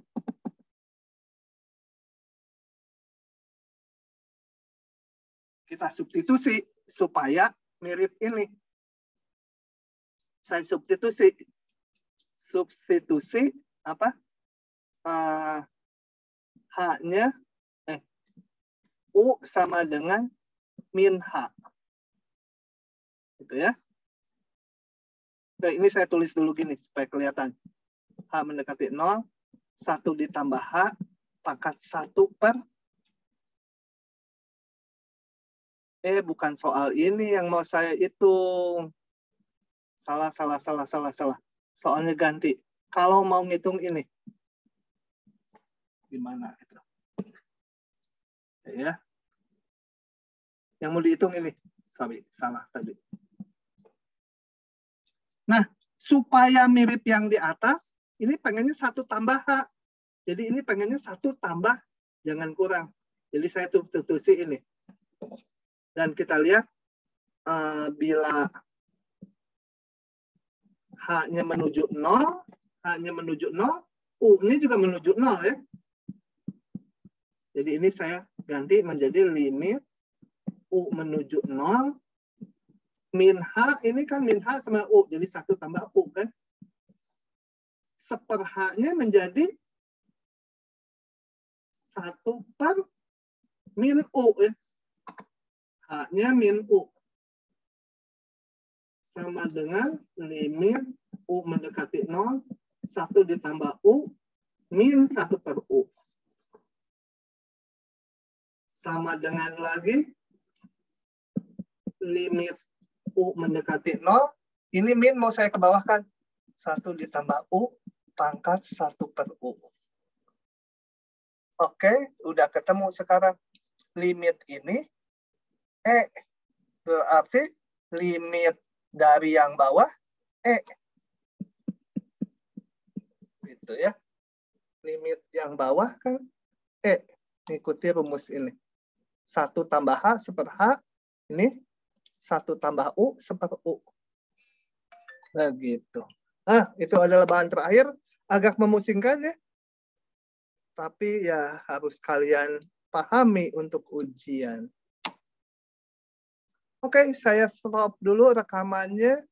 Kita substitusi supaya mirip ini. Saya substitusi apa? H-nya U sama dengan min H. Gitu ya. Nah, ini saya tulis dulu gini supaya kelihatan. H mendekati 0, 1 ditambah H, pangkat 1 per bukan soal ini yang mau saya hitung. Salah. Soalnya ganti. Kalau mau ngitung ini. Gimana itu? Ya. Yang mau dihitung ini. Sorry, salah tadi. Nah, supaya mirip yang di atas, ini pengennya 1 tambah H. Jadi ini pengennya 1 tambah, jangan kurang. Jadi saya substitusi ini. Dan kita lihat, bila H-nya menuju 0, U ini juga menuju 0 ya. Jadi ini saya ganti menjadi limit U menuju 0, min H, ini kan min H sama U, jadi 1 tambah U kan. Seper H-nya menjadi 1 per min U ya. H-nya min U. Sama dengan limit U mendekati 0, 1 ditambah U, min 1 per U. Sama dengan lagi limit U mendekati 0, ini min mau saya kebawahkan. 1 ditambah U, pangkat 1 per U. Oke, udah ketemu sekarang. Limit ini, berarti limit dari yang bawah, gitu ya. Limit yang bawah kan, ikuti rumus ini. 1 tambah H seper H, ini 1 tambah U seper U. Begitu. Itu adalah bahan terakhir. Agak memusingkan ya. Tapi ya harus kalian pahami untuk ujian. Oke, saya stop dulu rekamannya.